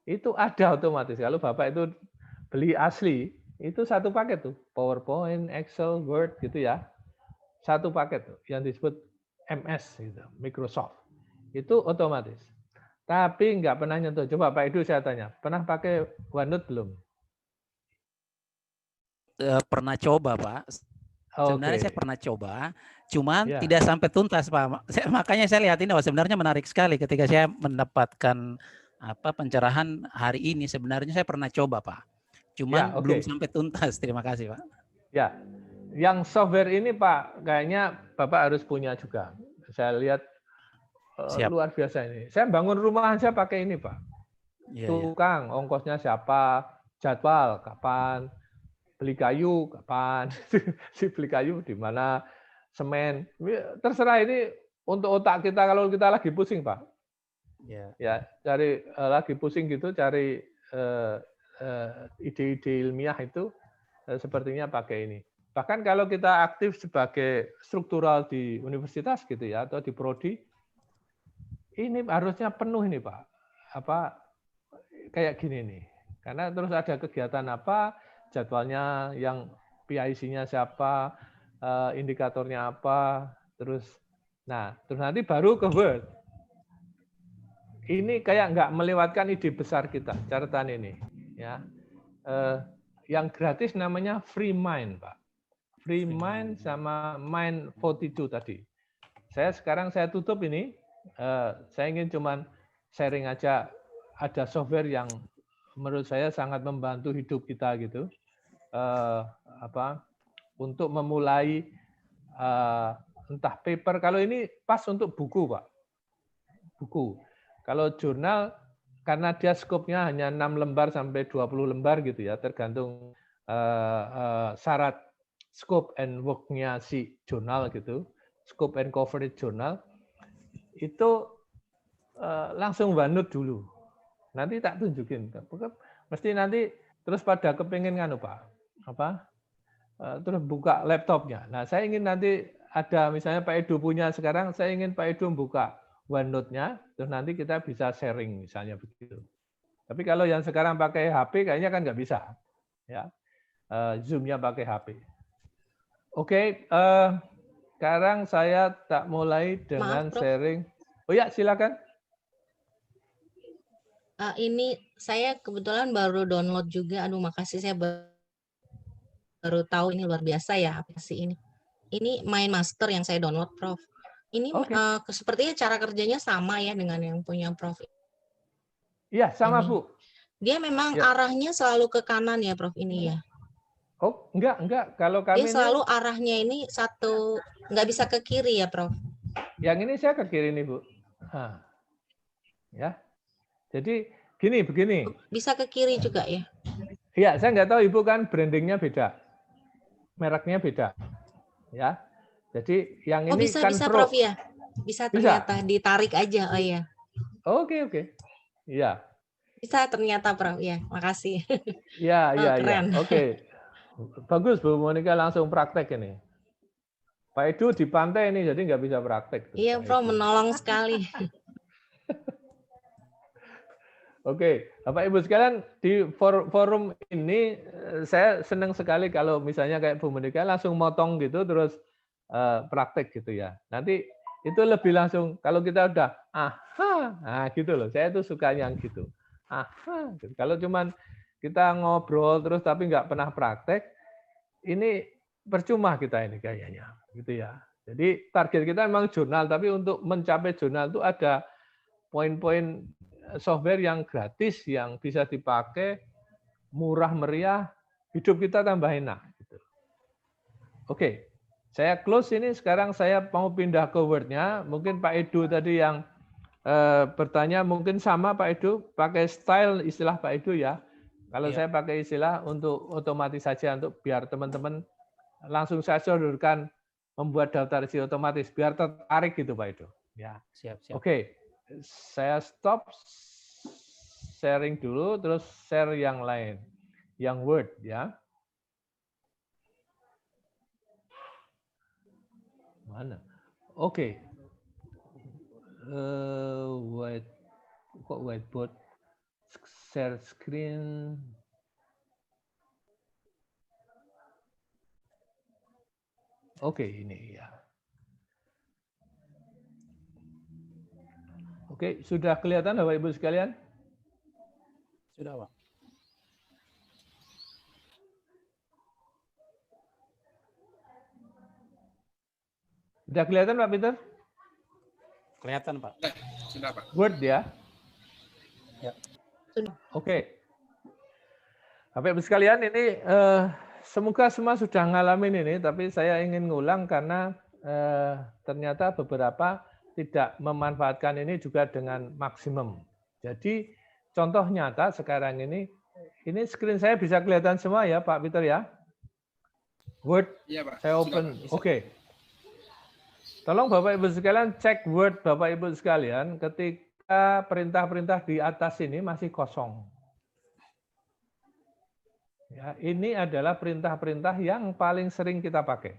itu ada otomatis. Kalau Bapak itu beli asli, itu satu paket tuh, PowerPoint, Excel, Word gitu ya, satu paket tuh, yang disebut MS gitu, Microsoft itu otomatis. Tapi nggak pernah nyentuh. Coba Pak Edu saya tanya, pernah pakai OneNote belum? Pernah coba Pak. Sebenarnya saya pernah coba, cuman tidak sampai tuntas Pak. Makanya saya lihat ini sebenarnya menarik sekali ketika saya mendapatkan pencerahan hari ini. Sebenarnya saya pernah coba Pak, cuman belum sampai tuntas. Terima kasih Pak. Ya. Yang software ini Pak, kayaknya Bapak harus punya juga. Saya lihat luar biasa ini. Saya bangun rumahan saya pakai ini Pak. Tukang, ongkosnya siapa, jadwal kapan, beli kayu kapan, si beli kayu di mana, semen, terserah ini untuk otak kita kalau kita lagi pusing Pak. Ya cari lagi pusing gitu, cari ide-ide ilmiah itu sepertinya pakai ini. Bahkan kalau kita aktif sebagai struktural di universitas gitu ya atau di prodi, ini harusnya penuh ini Pak. Apa kayak gini nih. Karena terus ada kegiatan apa, jadwalnya yang PIC-nya siapa, indikatornya apa, terus nanti baru ke Word. Ini kayak nggak melewatkan ide besar kita, catatan ini. Ya, yang gratis namanya Free Mind, Pak. Free Mind sama Mind 42 tadi. Sekarang saya tutup ini. Saya ingin cuman sharing aja, ada software yang menurut saya sangat membantu hidup kita gitu, untuk memulai entah paper. Kalau ini pas untuk buku Pak, buku. Kalau jurnal karena dia skopnya hanya 6 lembar sampai 20 lembar gitu ya, tergantung syarat scope and work-nya si jurnal gitu, scope and coverage jurnal itu langsung download dulu. Nanti tak tunjukin. Mesti nanti terus pada kepengen Pak. Terus buka laptopnya. Nah, saya ingin nanti ada misalnya Pak Edo punya sekarang, saya ingin Pak Edo buka OneNote-nya, terus nanti kita bisa sharing misalnya begitu. Tapi kalau yang sekarang pakai HP kayaknya kan nggak bisa. Ya. Zoom-nya pakai HP. Oke, sekarang saya tak mulai dengan sharing. Oh ya, silakan. Ini saya kebetulan baru download juga. Aduh, makasih, saya baru tahu ini luar biasa ya aplikasi ini. Ini MindMaster yang saya download, Prof. Ini sepertinya cara kerjanya sama ya dengan yang punya Prof. Iya, sama ini. Bu. Dia memang arahnya selalu ke kanan ya, Prof, ini ya? Oh, enggak. Kalau kami dia selalu arahnya ini satu, nggak bisa ke kiri ya, Prof? Yang ini saya ke kiri nih, Bu. Ya. Jadi begini. Bisa ke kiri juga ya? Iya, saya nggak tahu Ibu kan brandingnya beda, mereknya beda, ya. Jadi yang ini bisa, kan bisa Pro. Prof ya? Bisa ternyata ditarik aja, oh ya. Oke. Iya. Bisa ternyata Prof ya, makasih. Iya. Keren. Oke. Bagus Bu Monica langsung praktek ini. Pak Edu di pantai ini jadi nggak bisa praktek. Iya Prof, menolong sekali. Oke, Bapak Ibu sekalian di forum ini saya senang sekali kalau misalnya kayak Bu Monica langsung motong gitu terus praktek gitu ya. Nanti itu lebih langsung kalau kita udah gitu loh. Saya tuh suka yang gitu. Gitu. Kalau cuman kita ngobrol terus tapi nggak pernah praktek, ini percuma kita ini kayaknya gitu ya. Jadi target kita memang jurnal, tapi untuk mencapai jurnal itu ada poin-poin software yang gratis yang bisa dipakai, murah meriah, hidup kita tambah enak. Gitu. Oke, saya close ini. Sekarang saya mau pindah ke Word-nya. Mungkin Pak Edu tadi yang bertanya mungkin sama Pak Edu, pakai style istilah Pak Edu ya. Kalau saya pakai istilah untuk otomatis saja untuk biar teman-teman langsung saya sodorkan membuat daftar isi otomatis biar tertarik gitu Pak Edu. Ya. Siap. Oke. Saya stop sharing dulu, terus share yang lain, yang Word ya. Mana? Oke. Whiteboard, share screen. Oke, ini ya. Oke, sudah kelihatan Bapak Ibu sekalian? Sudah, Pak. Sudah kelihatan Pak Peter? Kelihatan, Pak. Sudah, Pak. Word ya? Ya. Oke. Bapak Ibu sekalian, ini semoga semua sudah ngalamin ini, tapi saya ingin ngulang karena ternyata beberapa tidak memanfaatkan ini juga dengan maksimum. Jadi contoh nyata sekarang ini Ini screen saya bisa kelihatan semua ya, Pak Peter ya? Word, Iya, Pak. saya Sudah, open. Pak. Bisa. Oke. Tolong Bapak Ibu sekalian cek Word Bapak Ibu sekalian ketika perintah-perintah di atas ini masih kosong. Ya, ini adalah perintah-perintah yang paling sering kita pakai.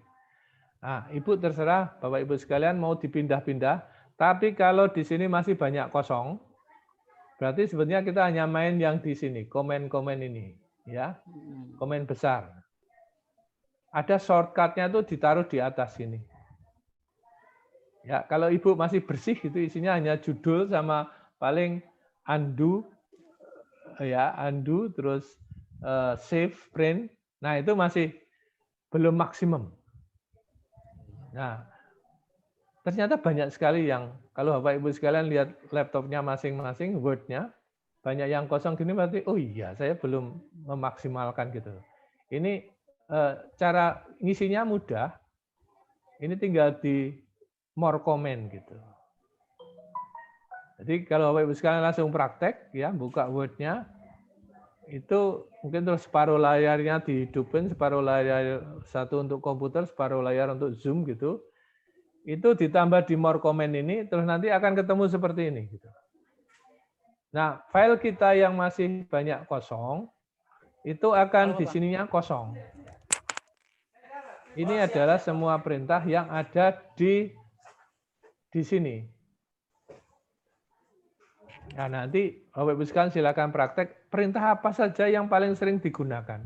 Nah, Ibu terserah Bapak Ibu sekalian mau dipindah-pindah, tapi kalau di sini masih banyak kosong, berarti sebenarnya kita hanya main yang di sini, komen-komen ini, ya, komen besar. Ada shortcut-nya itu ditaruh di atas sini. Ya, kalau Ibu masih bersih itu isinya hanya judul sama paling undo, ya, undo terus save, print. Nah, itu masih belum maksimum. Nah, ternyata banyak sekali yang kalau Bapak Ibu sekalian lihat laptopnya masing-masing, Word-nya banyak yang kosong gini berarti oh iya saya belum memaksimalkan gitu. Ini cara ngisinya mudah. Ini tinggal di more comment gitu. Jadi kalau Bapak Ibu sekalian langsung praktek ya, buka Word-nya itu mungkin terus separuh layarnya dihidupin, separuh layar satu untuk komputer, separuh layar untuk Zoom gitu. Itu ditambah di more comment ini terus nanti akan ketemu seperti ini gitu. Nah, file kita yang masih banyak kosong itu akan di sininya kosong. Ini adalah semua perintah yang ada di sini. Nah, nanti Bapak Ibu sekalian silakan praktek perintah apa saja yang paling sering digunakan.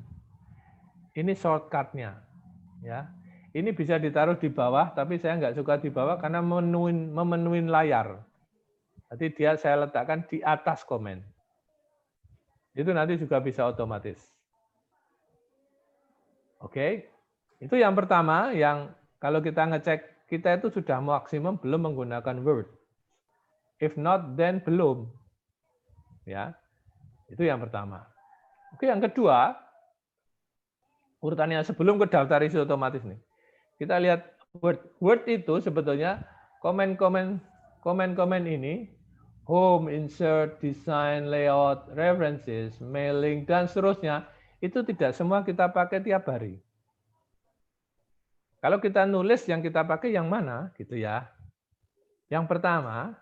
Ini shortcut-nya. Ya. Ini bisa ditaruh di bawah, tapi saya nggak suka di bawah karena memenuhi layar. Jadi dia saya letakkan di atas komen. Itu nanti juga bisa otomatis. Oke. Itu yang pertama, yang kalau kita ngecek kita itu sudah maksimum belum menggunakan Word. If not, then belum. Ya, itu yang pertama. Oke, yang kedua, urutannya sebelum ke daftar isi otomatis nih. Kita lihat Word. Word itu sebetulnya komen-komen ini, home, insert, design, layout, references, mailing, dan seterusnya, itu tidak semua kita pakai tiap hari. Kalau kita nulis yang kita pakai yang mana, gitu ya. Yang pertama,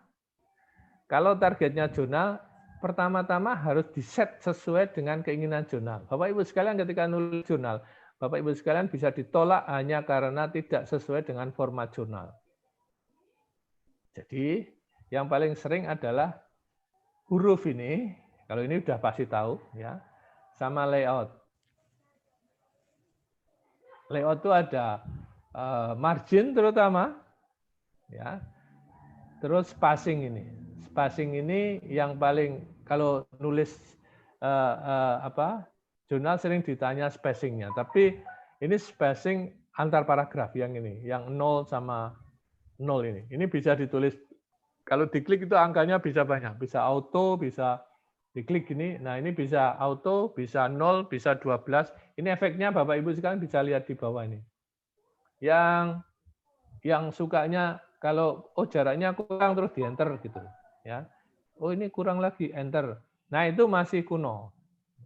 kalau targetnya jurnal, pertama-tama harus diset sesuai dengan keinginan jurnal. Bapak Ibu sekalian ketika nulis jurnal, Bapak Ibu sekalian bisa ditolak hanya karena tidak sesuai dengan format jurnal. Jadi, yang paling sering adalah huruf ini, kalau ini udah pasti tahu, ya, sama layout. Layout itu ada margin terutama, ya, terus spacing ini. Spacing ini yang paling kalau nulis jurnal sering ditanya spacingnya, tapi ini spacing antar paragraf yang ini, yang 0 sama 0 ini. Ini bisa ditulis, kalau diklik itu angkanya bisa banyak, bisa auto, bisa diklik gini. Nah, ini bisa auto, bisa 0, bisa 12. Ini efeknya Bapak Ibu sekalian bisa lihat di bawah ini. Yang sukanya kalau jaraknya kurang terus di enter gitu ya. Oh ini kurang lagi enter. Nah, itu masih kuno.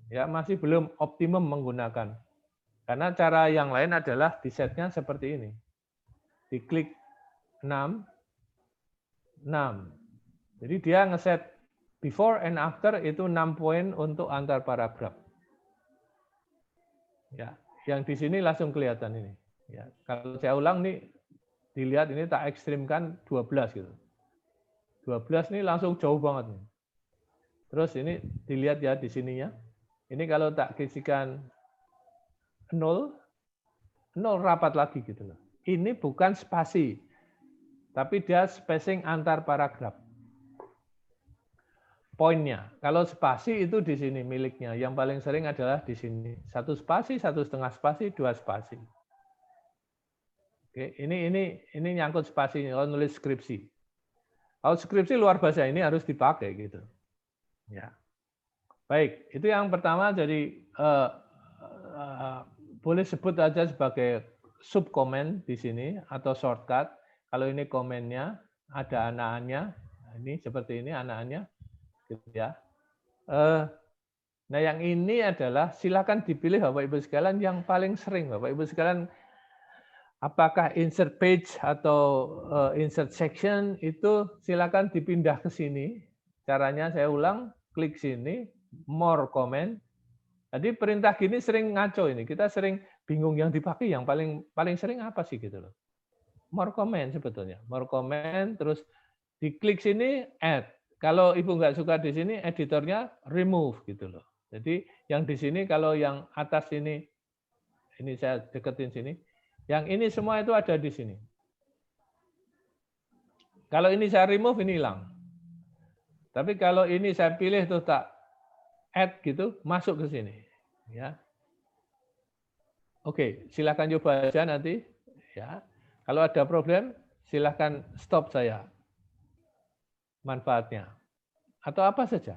Ya, masih belum optimum menggunakan. Karena cara yang lain adalah di setnya seperti ini. Diklik 6. Jadi dia ngeset before and after itu 6 poin untuk antar paragraf. Ya, yang di sini langsung kelihatan ini. Ya, kalau saya ulang nih, dilihat ini tak ekstrimkan 12 gitu. 12 ini langsung jauh banget nih. Terus ini dilihat ya di sininya. Ini kalau tak kisikan 0 rapat lagi gitu loh. Ini bukan spasi, tapi dia spacing antar paragraf. Poinnya, kalau spasi itu di sini miliknya. Yang paling sering adalah di sini. 1 spasi, 1,5 spasi, 2 spasi. Oke, ini nyangkut spasinya kalau nulis skripsi. Kalau skripsi luar bahasa ini harus dipakai gitu. Ya. Baik, itu yang pertama. Jadi boleh sebut aja sebagai subkomen di sini atau shortcut. Kalau ini komennya ada anak-anaknya, ini seperti ini anak-anaknya, gitu ya. Nah, yang ini adalah silakan dipilih Bapak Ibu sekalian yang paling sering. Bapak Ibu sekalian, apakah insert page atau insert section, itu silakan dipindah ke sini. Caranya saya ulang, klik sini, more comment. Jadi perintah gini sering ngaco ini. Kita sering bingung yang dipakai yang paling sering apa sih gitu loh. More comment sebetulnya. More comment, terus diklik sini add. Kalau Ibu nggak suka di sini, editornya remove gitu loh. Jadi yang di sini, kalau yang atas ini saya deketin sini. Yang ini semua itu ada di sini. Kalau ini saya remove, ini hilang. Tapi kalau ini saya pilih tuh tak add gitu, masuk ke sini. Ya. Oke, silakan coba aja nanti. Ya. Kalau ada problem, silakan stop saya. Manfaatnya. Atau apa saja.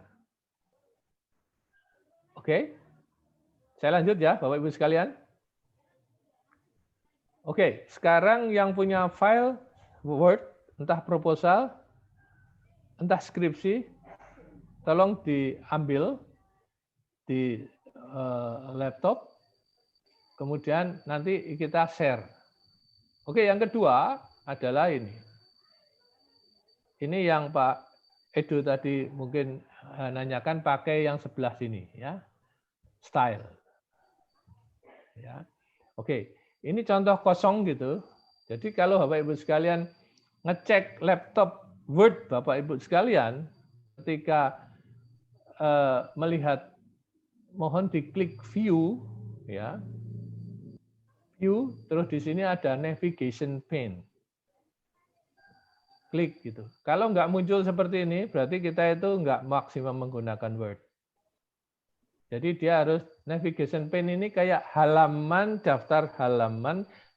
Oke. Saya lanjut ya, Bapak Ibu sekalian. Oke, sekarang yang punya file Word, entah proposal, entah skripsi, tolong diambil di laptop, kemudian nanti kita share. Oke, yang kedua adalah ini. Ini yang Pak Edo tadi mungkin nanyakan, pakai yang sebelah sini, ya, style. Ya, oke, ini contoh kosong gitu. Jadi kalau Bapak Ibu sekalian ngecek laptop Word Bapak Ibu sekalian, ketika melihat, mohon diklik view, ya, view, terus di sini ada navigation pane. Klik gitu. Kalau nggak muncul seperti ini, berarti kita itu nggak maksimum menggunakan Word. Jadi dia harus, navigation pane ini kayak halaman,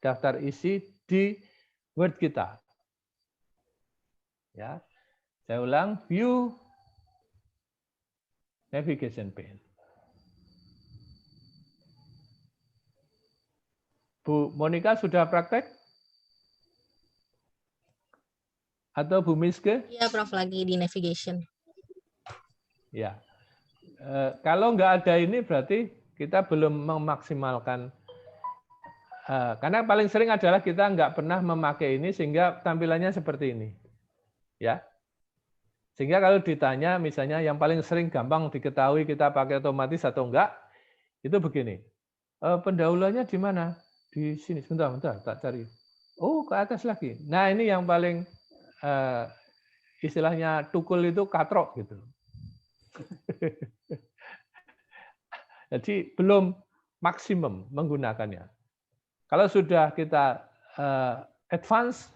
daftar isi di Word kita. Ya, saya ulang, view, navigation pane. Bu Monica sudah praktek? Atau Bu Miske? Iya, Prof, lagi di navigation. Ya. Kalau nggak ada ini berarti kita belum memaksimalkan. Karena paling sering adalah kita nggak pernah memakai ini sehingga tampilannya seperti ini. Ya. Sehingga kalau ditanya misalnya yang paling sering gampang diketahui kita pakai otomatis atau enggak, itu begini. Pendahuluannya di mana? Di sini. Sebentar, tak cari. Oh, ke atas lagi. Nah, ini yang paling istilahnya tukul itu katrok gitu. Jadi belum maksimum menggunakannya. Kalau sudah kita advance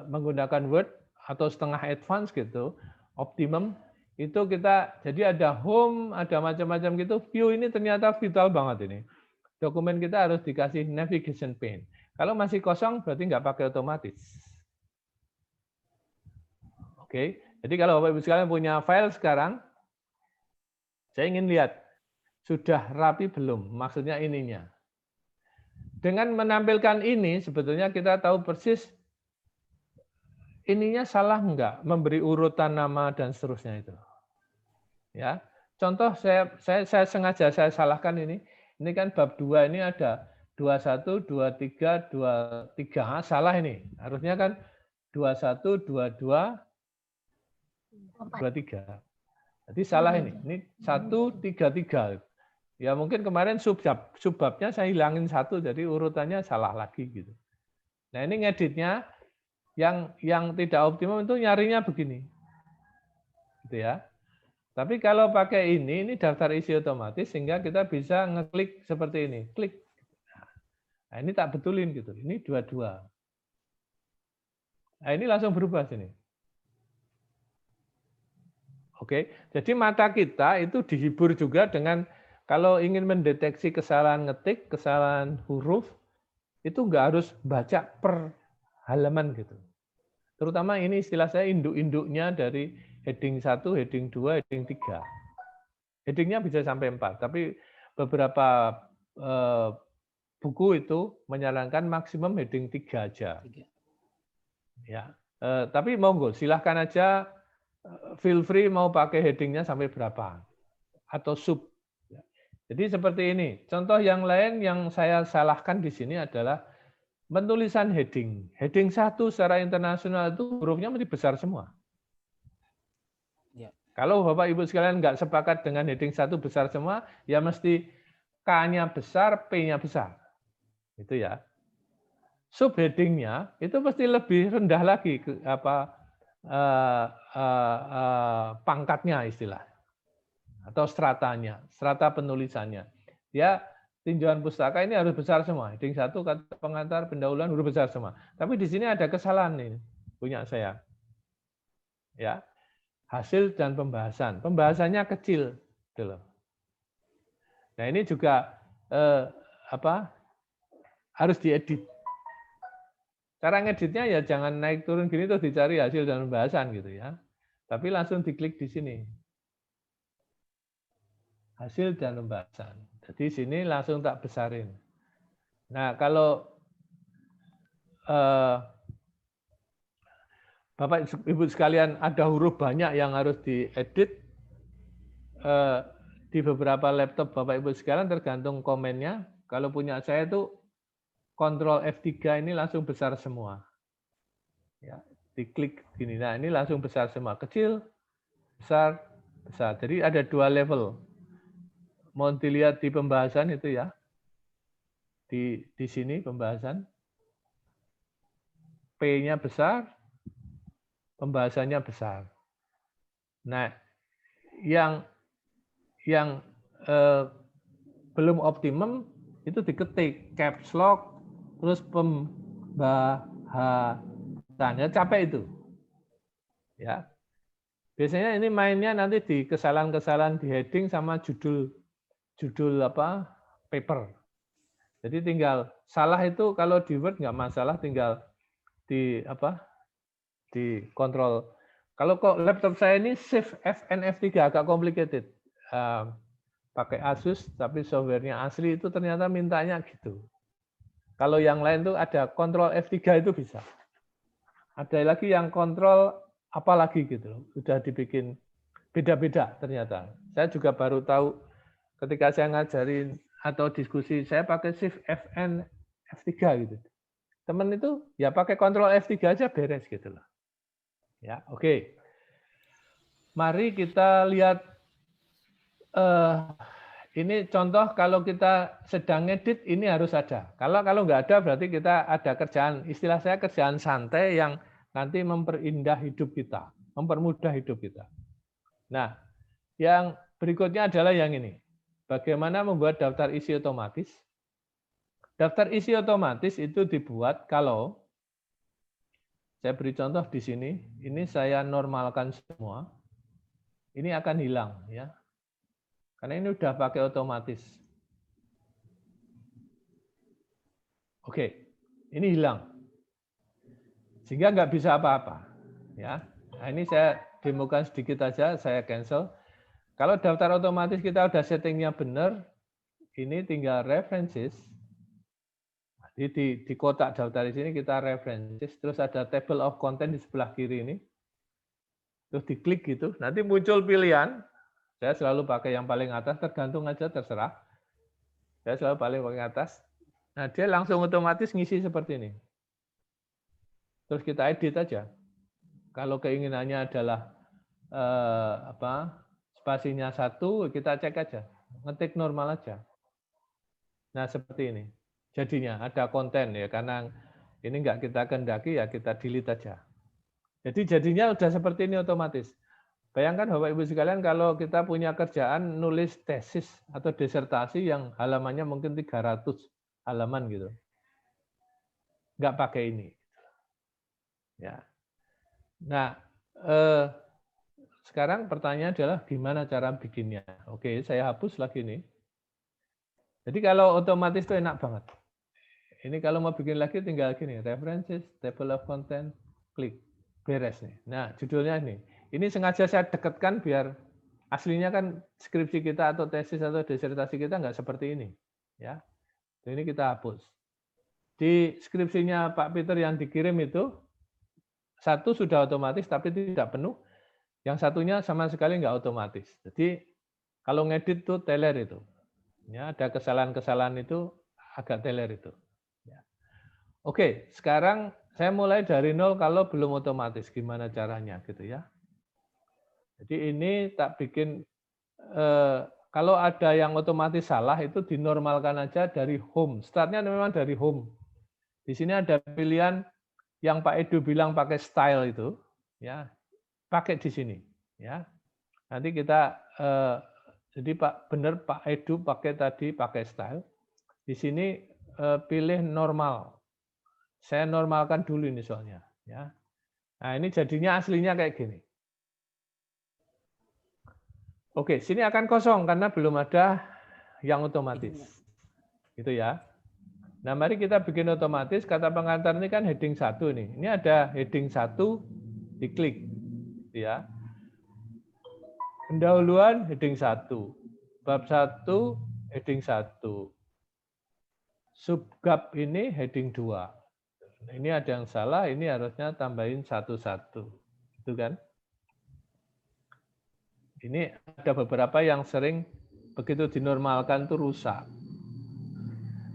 menggunakan Word atau setengah advance gitu, optimum, itu kita jadi ada home, ada macam-macam gitu. View ini ternyata vital banget ini. Dokumen kita harus dikasih navigation pane. Kalau masih kosong berarti nggak pakai otomatis. Oke, jadi kalau Bapak Ibu sekalian punya file sekarang, saya ingin lihat sudah rapi belum, maksudnya ininya. Dengan menampilkan ini sebetulnya kita tahu persis ininya salah enggak, memberi urutan nama dan seterusnya itu. Ya, contoh saya sengaja saya salahkan ini. Ini kan bab 2 ini ada 21, 23, 23. Salah ini. Harusnya kan 21, 22, 23. Jadi salah ini. Ini 133. Ya mungkin kemarin subbabnya saya hilangin 1, jadi urutannya salah lagi gitu. Nah ini ngeditnya yang tidak optimum itu nyarinya begini. Gitu ya. Tapi kalau pakai ini daftar isi otomatis sehingga kita bisa ngeklik seperti ini. Klik. Nah ini tak betulin gitu. Ini 22. Nah ini langsung berubah sini. Oke, jadi mata kita itu dihibur juga dengan kalau ingin mendeteksi kesalahan ngetik, kesalahan huruf, itu nggak harus baca per halaman gitu. Terutama ini istilah saya induk-induknya dari heading 1, heading 2, heading 3. Headingnya bisa sampai 4, tapi beberapa buku itu menyarankan maksimum heading 3 aja. Ya, tapi monggo silahkan aja, feel free mau pakai headingnya sampai berapa. atau sub. Jadi seperti ini. Contoh yang lain yang saya salahkan di sini adalah penulisan heading. Heading 1 secara internasional itu hurufnya mesti besar semua. Ya. Kalau Bapak Ibu sekalian nggak sepakat dengan heading 1 besar semua, ya mesti K-nya besar, P-nya besar. Itu ya. Subheadingnya itu pasti lebih rendah lagi pangkatnya istilah atau stratanya, strata penulisannya. Ya, tinjauan pustaka ini harus besar semua. Heading 1 kata pengantar, pendahuluan huruf besar semua. Tapi di sini ada kesalahan nih punya saya. Ya. Hasil dan pembahasan. Pembahasannya kecil, gitu loh. Nah, ini juga harus diedit. Cara ngeditnya ya jangan naik turun gini terus dicari hasil dan pembahasan gitu ya. Tapi langsung diklik di sini. Hasil dan pembahasan. Jadi sini langsung tak besarin. Nah, kalau Bapak Ibu sekalian ada huruf banyak yang harus diedit di beberapa laptop Bapak Ibu sekalian tergantung komennya. Kalau punya saya itu Ctrl F3 ini langsung besar semua. Ya, diklik gini. Nah, ini langsung besar semua. Kecil, besar, besar. Jadi ada 2 level. Mau dilihat di pembahasan itu ya. Di sini pembahasan. P-nya besar, pembahasannya besar. Nah, yang belum optimum itu diketik caps lock terus pembahasannya capek itu. Ya. Biasanya ini mainnya nanti di kesalahan-kesalahan di heading sama judul paper. Jadi tinggal salah itu kalau di Word nggak masalah, tinggal di kontrol. Kalau kok laptop saya ini Shift Fn F3 agak complicated. Pakai Asus tapi softwarenya asli itu ternyata mintanya gitu. Kalau yang lain tuh ada kontrol F3 itu bisa. Ada lagi yang kontrol apalagi gitu. Sudah dibikin beda-beda ternyata. Saya juga baru tahu ketika saya ngajarin atau diskusi, saya pakai Shift Fn F3 gitu. Teman itu ya pakai kontrol F3 aja beres gitu loh. Ya, oke. Mari kita lihat ini contoh kalau kita sedang ngedit ini harus ada. Kalau nggak ada berarti kita ada kerjaan, istilah saya kerjaan santai yang nanti memperindah hidup kita, mempermudah hidup kita. Nah, yang berikutnya adalah yang ini. Bagaimana membuat daftar isi otomatis? Daftar isi otomatis itu dibuat kalau saya beri contoh di sini, ini saya normalkan semua. Ini akan hilang ya. Karena ini udah pakai otomatis. Oke, ini hilang. Sehingga nggak bisa apa-apa. Ya. Nah, ini saya demokan sedikit aja, saya cancel. Kalau daftar otomatis kita udah settingnya benar, ini tinggal references. Jadi di kotak daftar di sini kita references, terus ada table of content di sebelah kiri ini. Terus diklik gitu, nanti muncul pilihan. Saya selalu pakai yang paling atas, tergantung aja terserah. Saya selalu paling atas. Nah, dia langsung otomatis ngisi seperti ini. Terus kita edit aja. Kalau keinginannya adalah spasinya 1, kita cek aja. Ngetik normal aja. Nah, seperti ini. Jadinya ada konten ya, karena ini nggak kita kehendaki ya kita delete aja. Jadi jadinya udah seperti ini otomatis. Bayangkan Bapak Ibu sekalian kalau kita punya kerjaan nulis tesis atau disertasi yang halamannya mungkin 300 halaman gitu. Nggak pakai ini. Ya. Nah, sekarang pertanyaan adalah gimana cara bikinnya. Oke, saya hapus lagi nih. Jadi kalau otomatis itu enak banget. Ini kalau mau bikin lagi tinggal gini, references, table of content, klik, beres nih. Nah, judulnya ini. Ini sengaja saya dekatkan biar aslinya kan skripsi kita atau tesis atau disertasi kita nggak seperti ini. Ya, ini kita hapus. Di skripsinya Pak Peter yang dikirim itu, 1 sudah otomatis tapi tidak penuh. Yang satunya sama sekali nggak otomatis. Jadi Kalau ngedit tuh teler itu. Ya, ada kesalahan-kesalahan itu agak teler itu. Ya. Oke, sekarang saya mulai dari nol kalau belum otomatis. Gimana caranya gitu ya. Jadi ini tak bikin, kalau ada yang otomatis salah itu dinormalkan aja dari home. Startnya memang dari home. Di sini ada pilihan yang Pak Edu bilang pakai style itu, ya pakai di sini. Ya, nanti kita jadi benar Pak Edu pakai style. Di sini pilih normal. Saya normalkan dulu ini soalnya. Ya. Nah ini jadinya aslinya kayak gini. Oke, sini akan kosong karena belum ada yang otomatis. Gitu ya. Nah mari kita bikin otomatis. Kata pengantar ini kan heading 1 nih. Ini ada heading 1, diklik. Ya. Pendahuluan heading 1. Bab 1 heading 1. Subgab ini heading 2. Ini ada yang salah, ini harusnya tambahin 1-1. Gitu kan? Ini ada beberapa yang sering begitu dinormalkan itu rusak.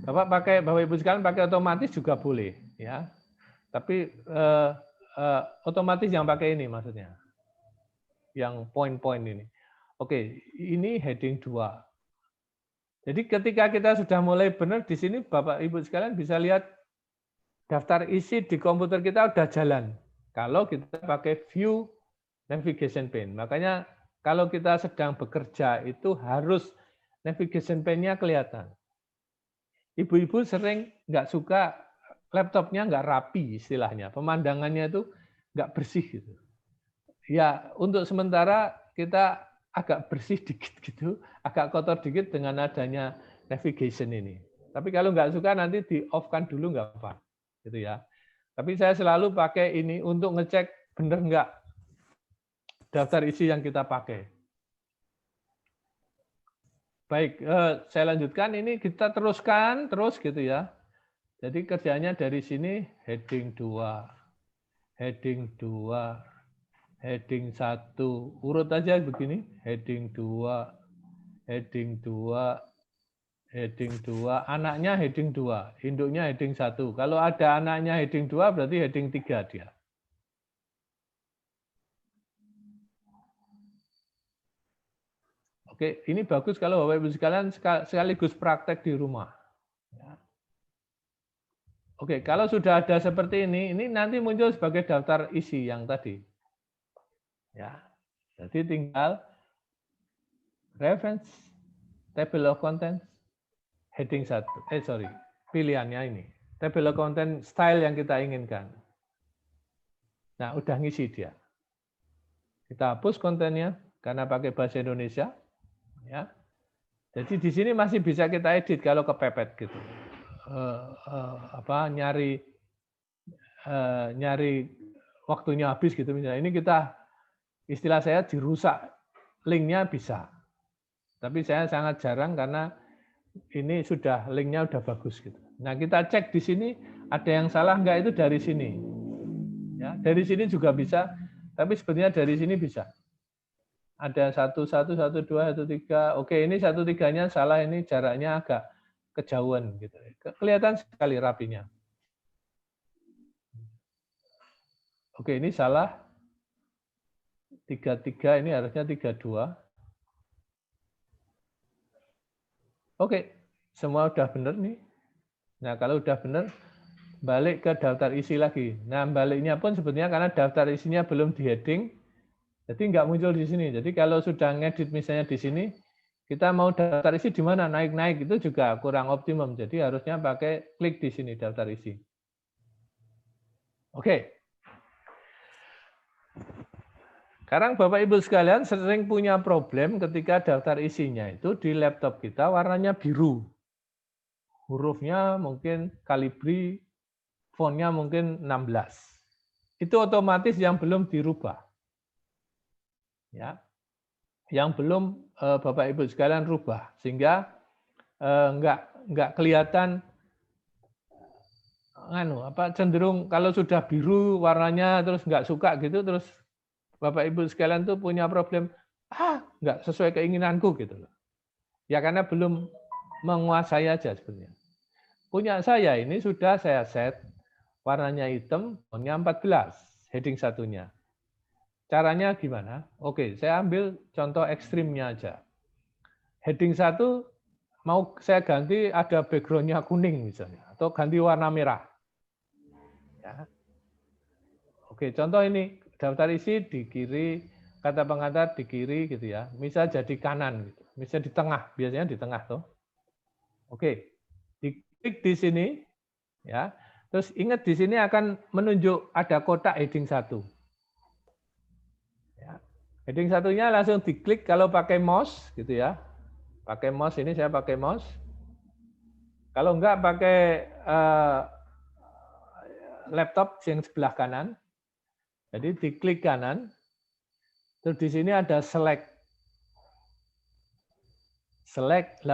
Bapak Ibu sekalian pakai otomatis juga boleh, ya. Tapi otomatis yang pakai ini maksudnya. Yang poin-poin ini. Oke, ini heading 2. Jadi ketika kita sudah mulai benar di sini Bapak Ibu sekalian bisa lihat daftar isi di komputer kita udah jalan. Kalau kita pakai view navigation pane. Makanya kalau kita sedang bekerja itu harus navigation pane-nya kelihatan. Ibu-ibu sering nggak suka laptopnya nggak rapi istilahnya. Pemandangannya itu nggak bersih gitu. Ya untuk sementara kita agak bersih dikit gitu, agak kotor dikit dengan adanya navigation ini. Tapi kalau nggak suka nanti di off-kan dulu nggak apa, gitu ya. Tapi saya selalu pakai ini untuk ngecek bener nggak daftar isi yang kita pakai. Baik, saya lanjutkan. Ini kita teruskan terus gitu ya. Jadi kerjanya dari sini heading 2, heading 2, heading 1, urut aja begini, heading 2, heading 2, heading 2, anaknya heading 2, induknya heading 1. Kalau ada anaknya heading 2 berarti heading 3 dia. Oke, ini bagus kalau Bapak Ibu sekalian sekaligus praktek di rumah. Oke, kalau sudah ada seperti ini nanti muncul sebagai daftar isi yang tadi. Ya, jadi tinggal reference, table of contents, heading 1. Pilihannya ini. Table of content style yang kita inginkan. Nah, udah ngisi dia. Kita hapus kontennya karena pakai bahasa Indonesia. Ya, jadi di sini masih bisa kita edit kalau kepepet gitu. Nyari waktunya habis gitu misalnya. Ini kita istilah saya dirusak linknya bisa. Tapi saya sangat jarang karena ini sudah linknya udah bagus gitu. Nah kita cek di sini ada yang salah enggak itu dari sini. Ya, dari sini juga bisa. Tapi sebenarnya dari sini bisa. Ada 1-1, 1-2, 1-3. Oke, ini 1-3-nya salah, ini jaraknya agak kejauhan gitu. Kelihatan sekali rapinya. Oke, ini salah. 3-3, ini harusnya 3-2. Oke, semua udah benar nih. Nah, kalau udah benar, balik ke daftar isi lagi. Nah, baliknya pun sebetulnya karena daftar isinya belum di heading, jadi nggak muncul di sini. Jadi kalau sudah ngedit misalnya di sini, kita mau daftar isi di mana, naik-naik itu juga kurang optimum. Jadi harusnya pakai klik di sini daftar isi. Oke. Sekarang Bapak Ibu sekalian sering punya problem ketika daftar isinya itu di laptop kita warnanya biru. Hurufnya mungkin Calibri, fontnya mungkin 16. Itu otomatis yang belum dirubah. Ya, yang belum Bapak Ibu sekalian rubah sehingga nggak kelihatan cenderung kalau sudah biru warnanya terus nggak suka gitu terus Bapak Ibu sekalian tuh punya problem nggak sesuai keinginanku gitu loh. Ya karena belum menguasai aja sebenarnya. Punya saya ini sudah saya set warnanya hitam, fontnya 14, heading satunya. Caranya gimana? Oke, saya ambil contoh ekstrimnya aja. Heading 1 mau saya ganti ada background-nya kuning misalnya, atau ganti warna merah. Ya. Oke, contoh ini daftar isi di kiri, kata pengantar di kiri gitu ya. Bisa jadi kanan gitu. Bisa di tengah, biasanya di tengah tuh. Oke. Diklik di sini ya. Terus ingat di sini akan menunjuk ada kotak heading 1. Ya. Heading satunya langsung diklik kalau pakai mouse gitu ya. Pakai mouse ini saya pakai mouse. Kalau enggak pakai laptop yang sebelah kanan. Jadi diklik kanan. Terus di sini ada select 8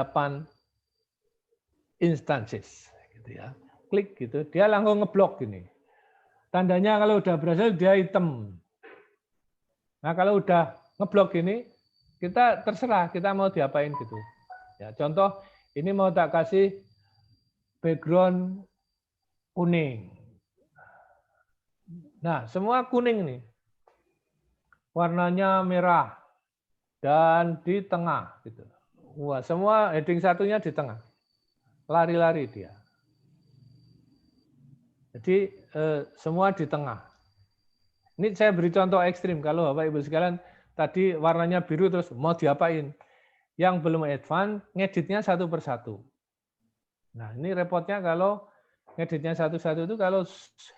instances gitu ya. Klik gitu, dia langsung ngeblok gini. Tandanya kalau udah berhasil dia hitam. Nah, kalau udah ngeblok gini, kita terserah kita mau diapain gitu. Ya, contoh ini mau tak kasih background kuning. Nah, semua kuning nih. Warnanya merah dan di tengah gitu. Wah, semua heading satunya di tengah. Lari-lari dia. Jadi semua di tengah. Ini saya beri contoh ekstrim. Kalau Bapak Ibu sekalian tadi warnanya biru terus mau diapain? Yang belum advance, ngeditnya satu persatu. Nah, ini repotnya kalau ngeditnya satu-satu itu kalau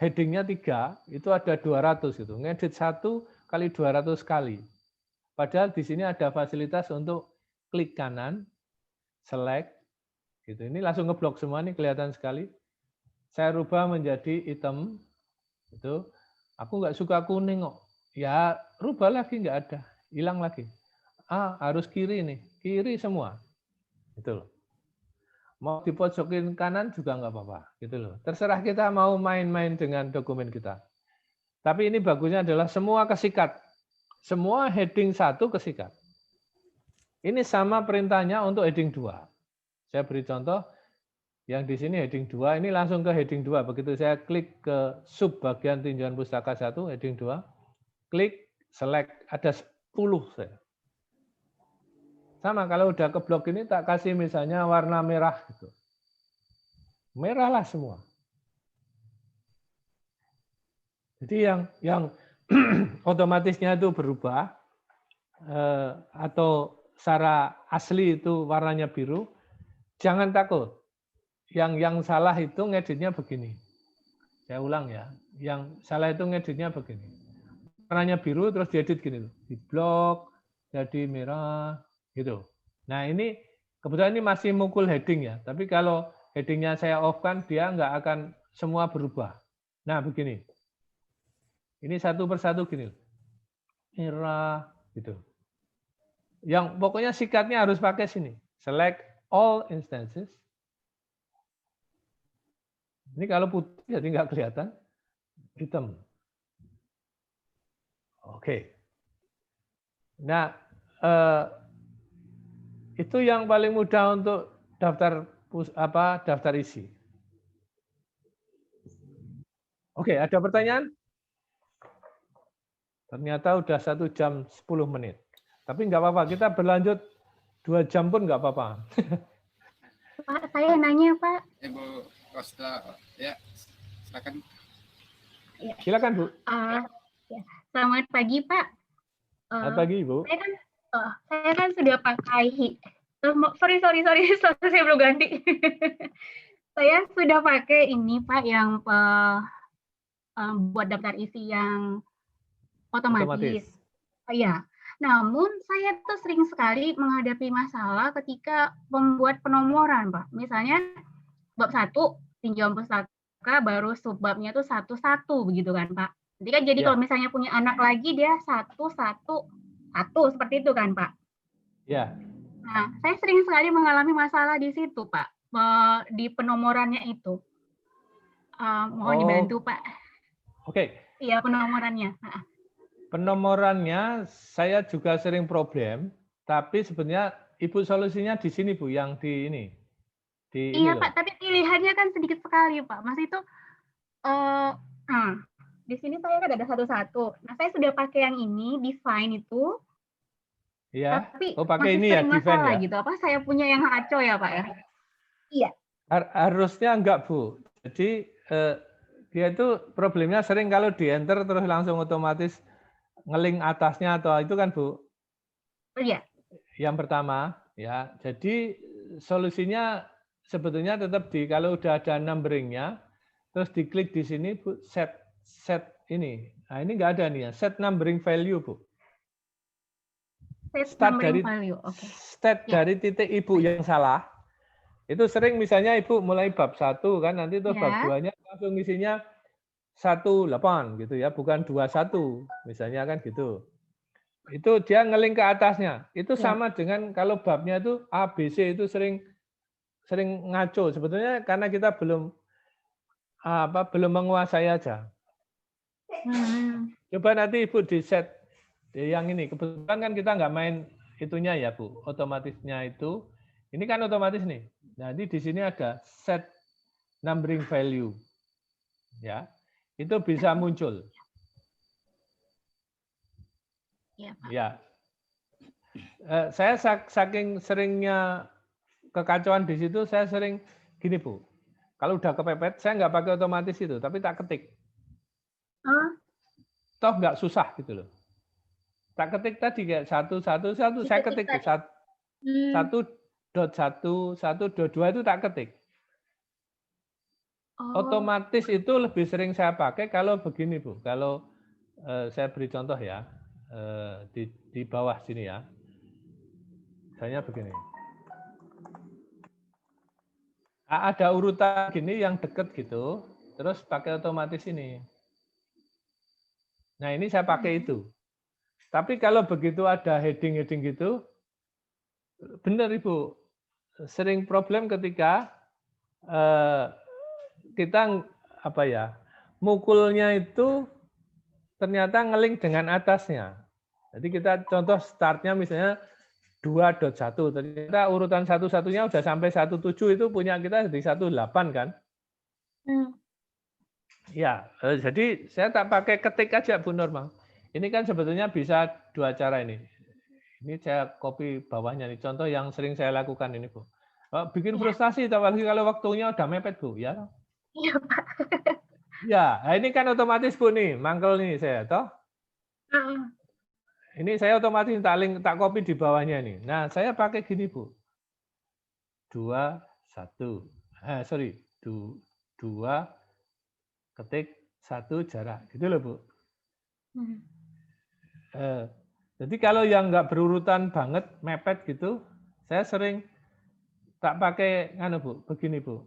headingnya 3, itu ada 200 gitu. Ngedit 1 kali 200 kali. Padahal di sini ada fasilitas untuk klik kanan, select, gitu. Ini langsung ngeblok semua nih kelihatan sekali. Saya rubah menjadi hitam, itu. Aku nggak suka kuning kok. Ya rubah lagi nggak ada, hilang lagi. Harus kiri nih, kiri semua, gitu loh. Mau dipojokin kanan juga nggak apa-apa, gitu loh. Terserah kita mau main-main dengan dokumen kita. Tapi ini bagusnya adalah semua kesikat. Semua heading 1 kesikat. Ini sama perintahnya untuk heading 2. Saya beri contoh, yang di sini heading 2, ini langsung ke heading 2. Begitu saya klik ke sub bagian tinjauan pustaka 1, heading 2, klik, select, ada 10 saya. Sama kalau udah ke blok ini tak kasih misalnya warna merah gitu. Merah lah semua. Jadi yang otomatisnya itu berubah atau secara asli itu warnanya biru, jangan takut. Yang salah itu ngeditnya begini. Saya ulang ya. Yang salah itu ngeditnya begini. Warnanya biru terus diedit gini. Di blok jadi merah gitu. Nah ini kebetulan ini masih mukul heading ya. Tapi kalau headingnya saya off kan dia nggak akan semua berubah. Nah begini. Ini satu persatu gini. Merah gitu. Yang pokoknya sikatnya harus pakai sini. Select all instances. Ini kalau putih jadi nggak kelihatan, hitam. Oke. Nah, itu yang paling mudah untuk daftar isi. Oke, ada pertanyaan? Ternyata udah 1 jam 10 menit. Tapi nggak apa-apa, kita berlanjut 2 jam pun nggak apa-apa. Pak, saya nanya Pak. Ibu Kosta, ya silakan. Ya. Silakan Bu. Ya. Selamat pagi Pak. Selamat pagi Ibu. Saya kan sudah pakai. Sorry, saya belum ganti. Saya sudah pakai ini Pak yang buat daftar isi yang otomatis. Iya. Namun saya tuh sering sekali menghadapi masalah ketika membuat penomoran, Pak. Misalnya bab 1 tinjauan pustaka baru subbabnya tuh 1-1 begitu kan, Pak. Jadi kalau misalnya punya anak lagi dia 1-1-1 seperti itu kan, Pak. Ya. Nah, saya sering sekali mengalami masalah di situ, Pak. Di penomorannya itu. Mohon dibantu, Pak. Oke. Iya, penomorannya. Penomorannya saya juga sering problem, tapi sebenarnya Ibu solusinya di sini Bu, yang di ini. Di ini Iya loh. Pak, tapi pilihannya kan sedikit sekali Pak. Mas itu di sini saya kan ada satu-satu. Nah, saya sudah pakai yang ini, define itu, Iya. tapi Oh, pakai masih ini ya, sering define masalah ya. gitu. Apa saya punya yang ngaco ya Pak ya? Iya. Harusnya enggak Bu. Jadi dia itu problemnya sering kalau di enter terus langsung otomatis ngeling atasnya atau itu kan Bu. Oh iya. Yang pertama ya. Jadi solusinya sebetulnya tetap kalau udah ada numberingnya, terus diklik di sini Bu, set ini. Nah ini enggak ada nih ya, set numbering value Bu. Set Start numbering dari value. Oke. start Ya. dari titik Ibu yang salah. Itu sering misalnya Ibu mulai bab 1 kan, nanti terus bab Ya. 2-nya langsung isinya 18 gitu ya, bukan 21 misalnya kan gitu. Itu dia ngeling ke atasnya. Itu Ya. sama dengan kalau babnya itu ABC itu sering ngaco. Sebetulnya karena kita belum menguasai aja. Coba nanti Ibu di set yang ini. Kebetulan kan kita nggak main itunya ya Bu, otomatisnya itu. Ini kan otomatis nih. Jadi di sini ada set numbering value. Ya. Itu bisa muncul. Ya, Pak. Ya. Saya saking seringnya kekacauan di situ, saya sering gini Bu. Kalau udah kepepet, saya nggak pakai otomatis itu, tapi tak ketik. Toh nggak susah gitu loh. Tak ketik tadi kayak 111, saya ketik tuh 1.1.1.2 itu tak ketik. Otomatis itu lebih sering saya pakai kalau begini Bu. Kalau saya beri contoh ya, di bawah sini ya. Misalnya begini. Ada urutan gini yang deket gitu, terus pakai otomatis ini. Nah ini saya pakai itu. Tapi kalau begitu ada heading-heading gitu, benar Ibu, sering problem ketika kita mukulnya itu ternyata ngeling dengan atasnya. Jadi kita contoh startnya misalnya 2.1, ternyata urutan satu-satunya udah sampai 17 itu punya kita di 18 kan? Ya, jadi saya tak pakai ketik aja Bu Norma. Ini kan sebetulnya bisa dua cara ini. Ini saya copy bawahnya nih. Contoh yang sering saya lakukan ini Bu. Bikin frustasi, apalagi kalau waktunya udah mepet Bu, ya? Iya Pak. Ya, nah ini kan otomatis Bu nih, mangkel nih saya, toh? Ini saya otomatis tak copy di bawahnya nih. Nah, saya pakai gini Bu. 2 ketik 1 jarak. Gitu loh Bu. Jadi kalau yang nggak berurutan banget, mepet gitu, saya sering tak pakai Bu, begini Bu.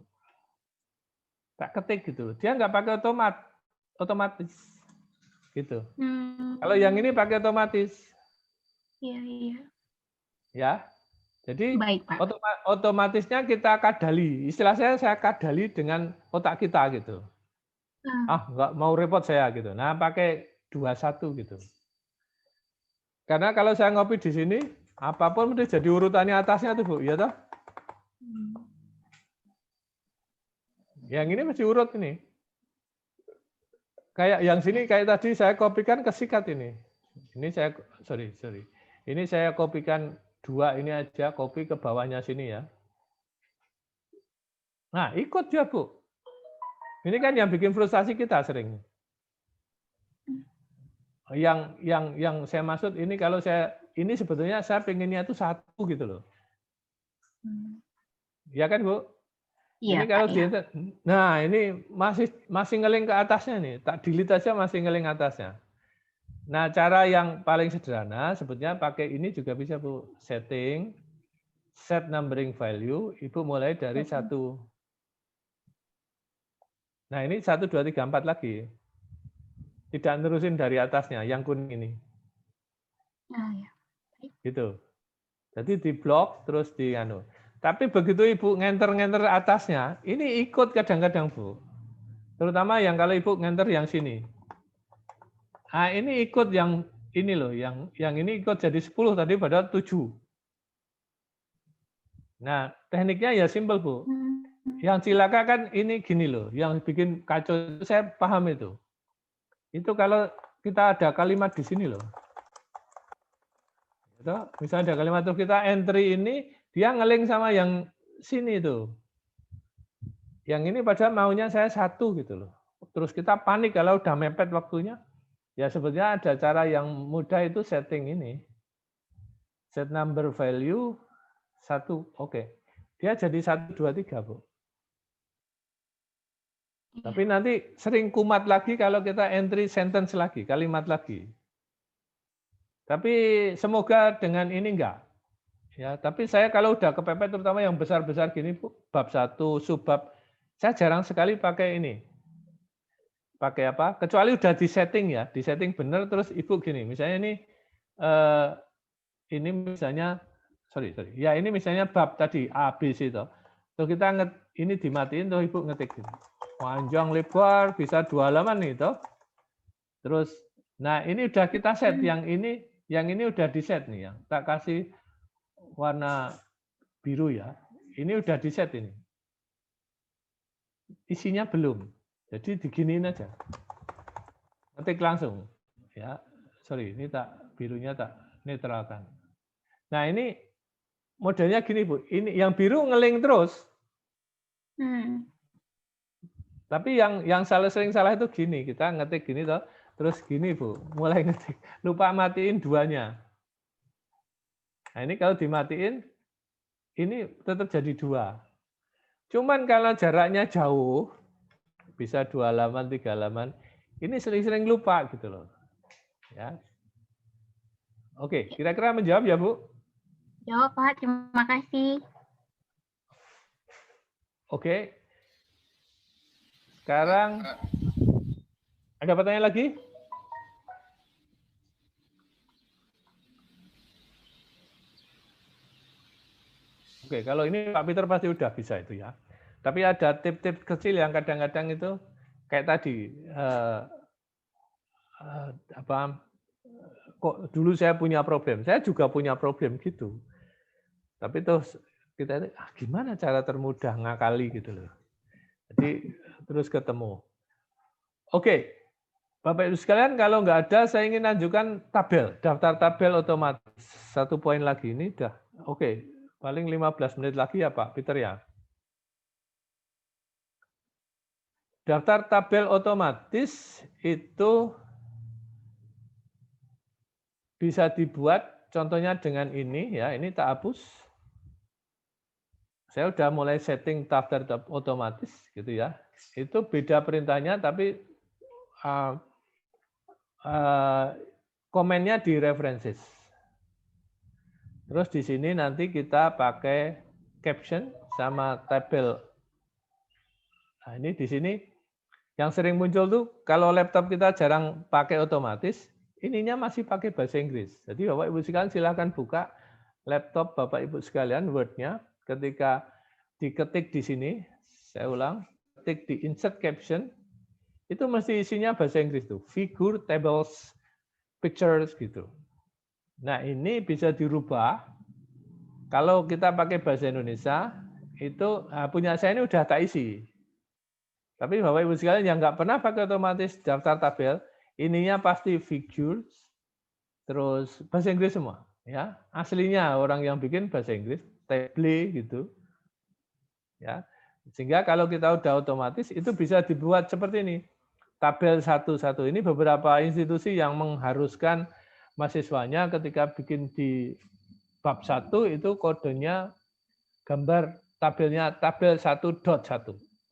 Tak ketik gitu. Dia nggak pakai otomatis. Gitu. Kalau yang ini pakai otomatis. Iya. Ya. Jadi Baik, Pak. otomatisnya kita kadali. Istilah saya kadali dengan otak kita gitu. Nggak mau repot saya gitu. Nah, pakai 21 gitu. Karena kalau saya ngopi di sini, apapun udah jadi urutannya atasnya tuh Bu, ya toh? Yang ini masih urut ini. Kayak yang sini kayak tadi saya kopikan ke sikat ini. Ini saya sorry. Ini saya kopikan 2 ini aja, copy ke bawahnya sini ya. Nah, ikut ya Bu. Ini kan yang bikin frustasi kita sering. Yang saya maksud ini kalau ini sebetulnya saya pengennya itu 1 gitu loh. Ya kan Bu? Iya, ini kalau Pak, nah ini masih ngeling ke atasnya nih, tak delete aja masih ngeling atasnya. Nah cara yang paling sederhana sebetulnya pakai ini juga bisa Bu, setting, set numbering value, Ibu mulai dari 1. Nah ini 1, 2, 3, 4 lagi. Tidak nerusin dari atasnya, yang kuning ini. Gitu. Jadi di blok terus di anu. Tapi begitu Ibu ngenter atasnya, ini ikut kadang-kadang Bu. Terutama yang kalau Ibu ngenter yang sini. Nah ini ikut yang ini loh, yang ini ikut jadi 10 tadi padahal 7. Nah, tekniknya ya simpel, Bu. Yang cilaka kan ini gini loh, yang bikin kacau itu saya paham itu. Itu kalau kita ada kalimat di sini loh. Itu, misalnya ada kalimat tuh kita entry ini, dia ngeling sama yang sini tuh. Yang ini padahal maunya saya 1 gitu loh. Terus kita panik kalau udah mepet waktunya. Ya sebetulnya ada cara yang mudah itu setting ini. Set number value 1, oke. Dia jadi 1, 2, 3, Bu. Tapi nanti sering kumat lagi kalau kita entry sentence lagi, kalimat lagi. Tapi semoga dengan ini enggak. Ya, tapi saya kalau udah kepepet terutama yang besar-besar gini, Bu, bab 1, subbab, saya jarang sekali pakai ini. Pakai apa? Kecuali udah di setting ya, di setting benar terus Ibu gini, misalnya ini misalnya ya ini misalnya bab tadi A, B, C itu. Terus kita ini dimatiin tuh Ibu ngetik gitu. Panjang lebar bisa 2 halaman nih toh. Terus nah ini udah kita set, yang ini udah di set nih, yang tak kasih warna biru ya. Ini udah di set ini. Isinya belum. Jadi diginiin aja. Ketik langsung. Ya, ini birunya tak netralkan. Nah, ini modelnya gini, Bu. Ini yang biru ngeling terus. Tapi yang sering salah itu gini, kita ngetik gini toh, terus gini, Bu. Mulai ngetik, lupa matiin 2-nya. Nah, ini kalau dimatiin ini tetap jadi 2. Cuman kalau jaraknya jauh, bisa 2 halaman, 3 halaman, ini sering-sering lupa gitu loh. Ya. Oke, kira-kira menjawab ya, Bu? Jawab, Pak. Terima kasih. Oke. Sekarang ada pertanyaan lagi? Oke, kalau ini Pak Peter pasti udah bisa itu ya. Tapi ada tip-tip kecil yang kadang-kadang itu kayak tadi kok dulu saya punya problem. Saya juga punya problem gitu. Tapi terus kita gimana cara termudah ngakali gitu loh. Jadi terus ketemu. Oke, Bapak Ibu sekalian, kalau nggak ada, saya ingin lanjutkan tabel, daftar tabel otomatis. 1 poin lagi ini udah. Oke, paling 15 menit lagi ya Pak Peter ya. Daftar tabel otomatis itu bisa dibuat contohnya dengan ini ya, ini tak hapus. Saya udah mulai setting daftar otomatis gitu ya. Itu beda perintahnya tapi komennya di references. Terus di sini nanti kita pakai caption sama tabel. Nah, ini di sini yang sering muncul tuh kalau laptop kita jarang pakai otomatis, ininya masih pakai bahasa Inggris. Jadi Bapak Ibu sekalian silahkan buka laptop Bapak Ibu sekalian Word-nya, ketika diketik di sini, saya ulang, ketik di insert caption, itu mesti isinya bahasa Inggris tuh, figure, tables, pictures gitu. Nah ini bisa dirubah. Kalau kita pakai bahasa Indonesia, itu punya saya ini udah tak isi. Tapi Bapak Ibu sekalian yang nggak pernah pakai otomatis daftar tabel, ininya pasti figures, terus bahasa Inggris semua. Ya, aslinya orang yang bikin bahasa Inggris, table gitu. Ya, sehingga kalau kita udah otomatis itu bisa dibuat seperti ini. Tabel 1-1 ini beberapa institusi yang mengharuskan mahasiswanya ketika bikin di bab 1 itu kodenya gambar tabelnya tabel 1.1,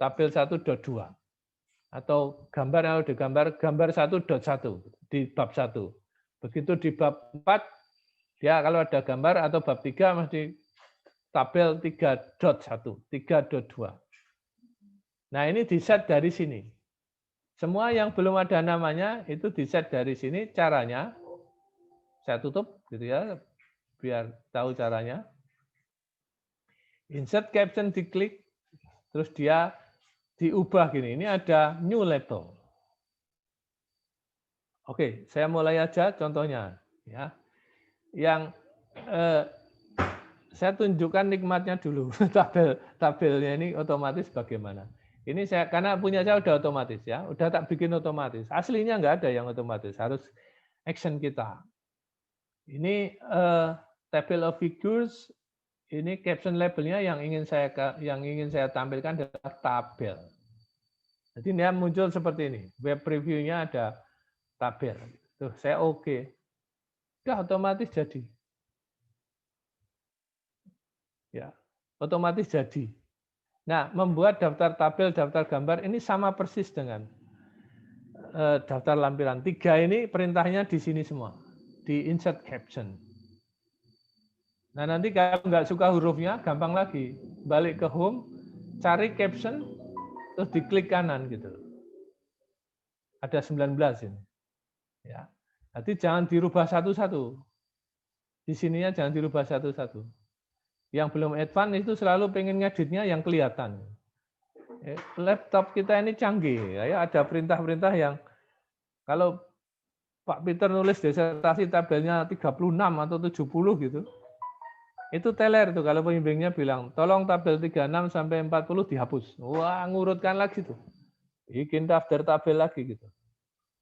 tabel 1.2 atau gambar yang digambar gambar 1.1 di bab 1. Begitu di bab 4 dia kalau ada gambar atau bab 3 mesti tabel 3.1, 3.2. Nah, ini di-set dari sini. Semua yang belum ada namanya itu di-set dari sini. Caranya saya tutup gitu ya biar tahu caranya. Insert caption diklik terus dia diubah gini. Ini ada new label. Oke, saya mulai aja contohnya ya. Yang saya tunjukkan nikmatnya dulu. Tabelnya ini otomatis bagaimana. Ini saya karena punya saya udah otomatis ya, udah tak bikin otomatis. Aslinya nggak ada yang otomatis, harus action kita. Ini table of figures, ini caption labelnya yang ingin saya tampilkan adalah tabel. Jadi dia muncul seperti ini. Web preview-nya ada tabel. Tuh, saya oke. Udah otomatis jadi. Ya, otomatis jadi. Nah, membuat daftar tabel, daftar gambar ini sama persis dengan daftar lampiran. 3 ini perintahnya di sini semua, di insert caption. Nah, nanti kalau nggak suka hurufnya, gampang lagi. Balik ke home, cari caption, terus diklik kanan gitu. Ada 19 ini. Ya. Nanti jangan dirubah satu-satu. Di sininya jangan dirubah satu-satu. Yang belum advance itu selalu pengen ngeditnya yang kelihatan. Laptop kita ini canggih, ya ada perintah-perintah yang kalau Pak Peter nulis disertasi tabelnya 36 atau 70 gitu, itu teler tuh kalau pembimbingnya bilang, tolong tabel 36 sampai 40 dihapus. Wah, ngurutkan lagi tuh. Bikin daftar tabel lagi gitu.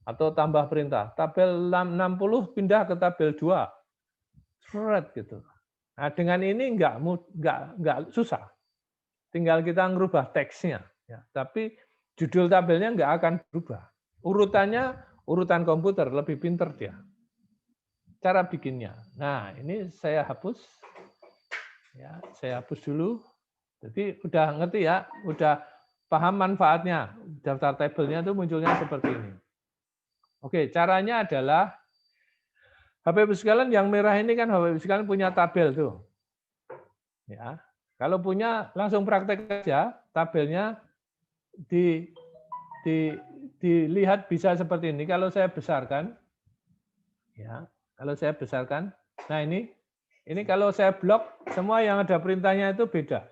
Atau tambah perintah, tabel 60 pindah ke tabel 2. Seret gitu. Nah, dengan ini nggak susah. Tinggal kita ngerubah teksnya. Ya. Tapi judul tabelnya nggak akan berubah. Urutannya, urutan komputer, lebih pinter dia. Cara bikinnya. Nah, ini saya hapus. Ya, saya hapus dulu. Jadi udah ngerti ya, udah paham manfaatnya. Daftar tabelnya itu munculnya seperti ini. Oke, caranya adalah Bapak Ibu sekalian yang merah ini kan Bapak Ibu sekalian punya tabel tuh. Ya. Kalau punya langsung praktek aja, tabelnya dilihat bisa seperti ini. Kalau saya besarkan ya, kalau saya besarkan. Nah, ini kalau saya blok semua yang ada perintahnya itu beda.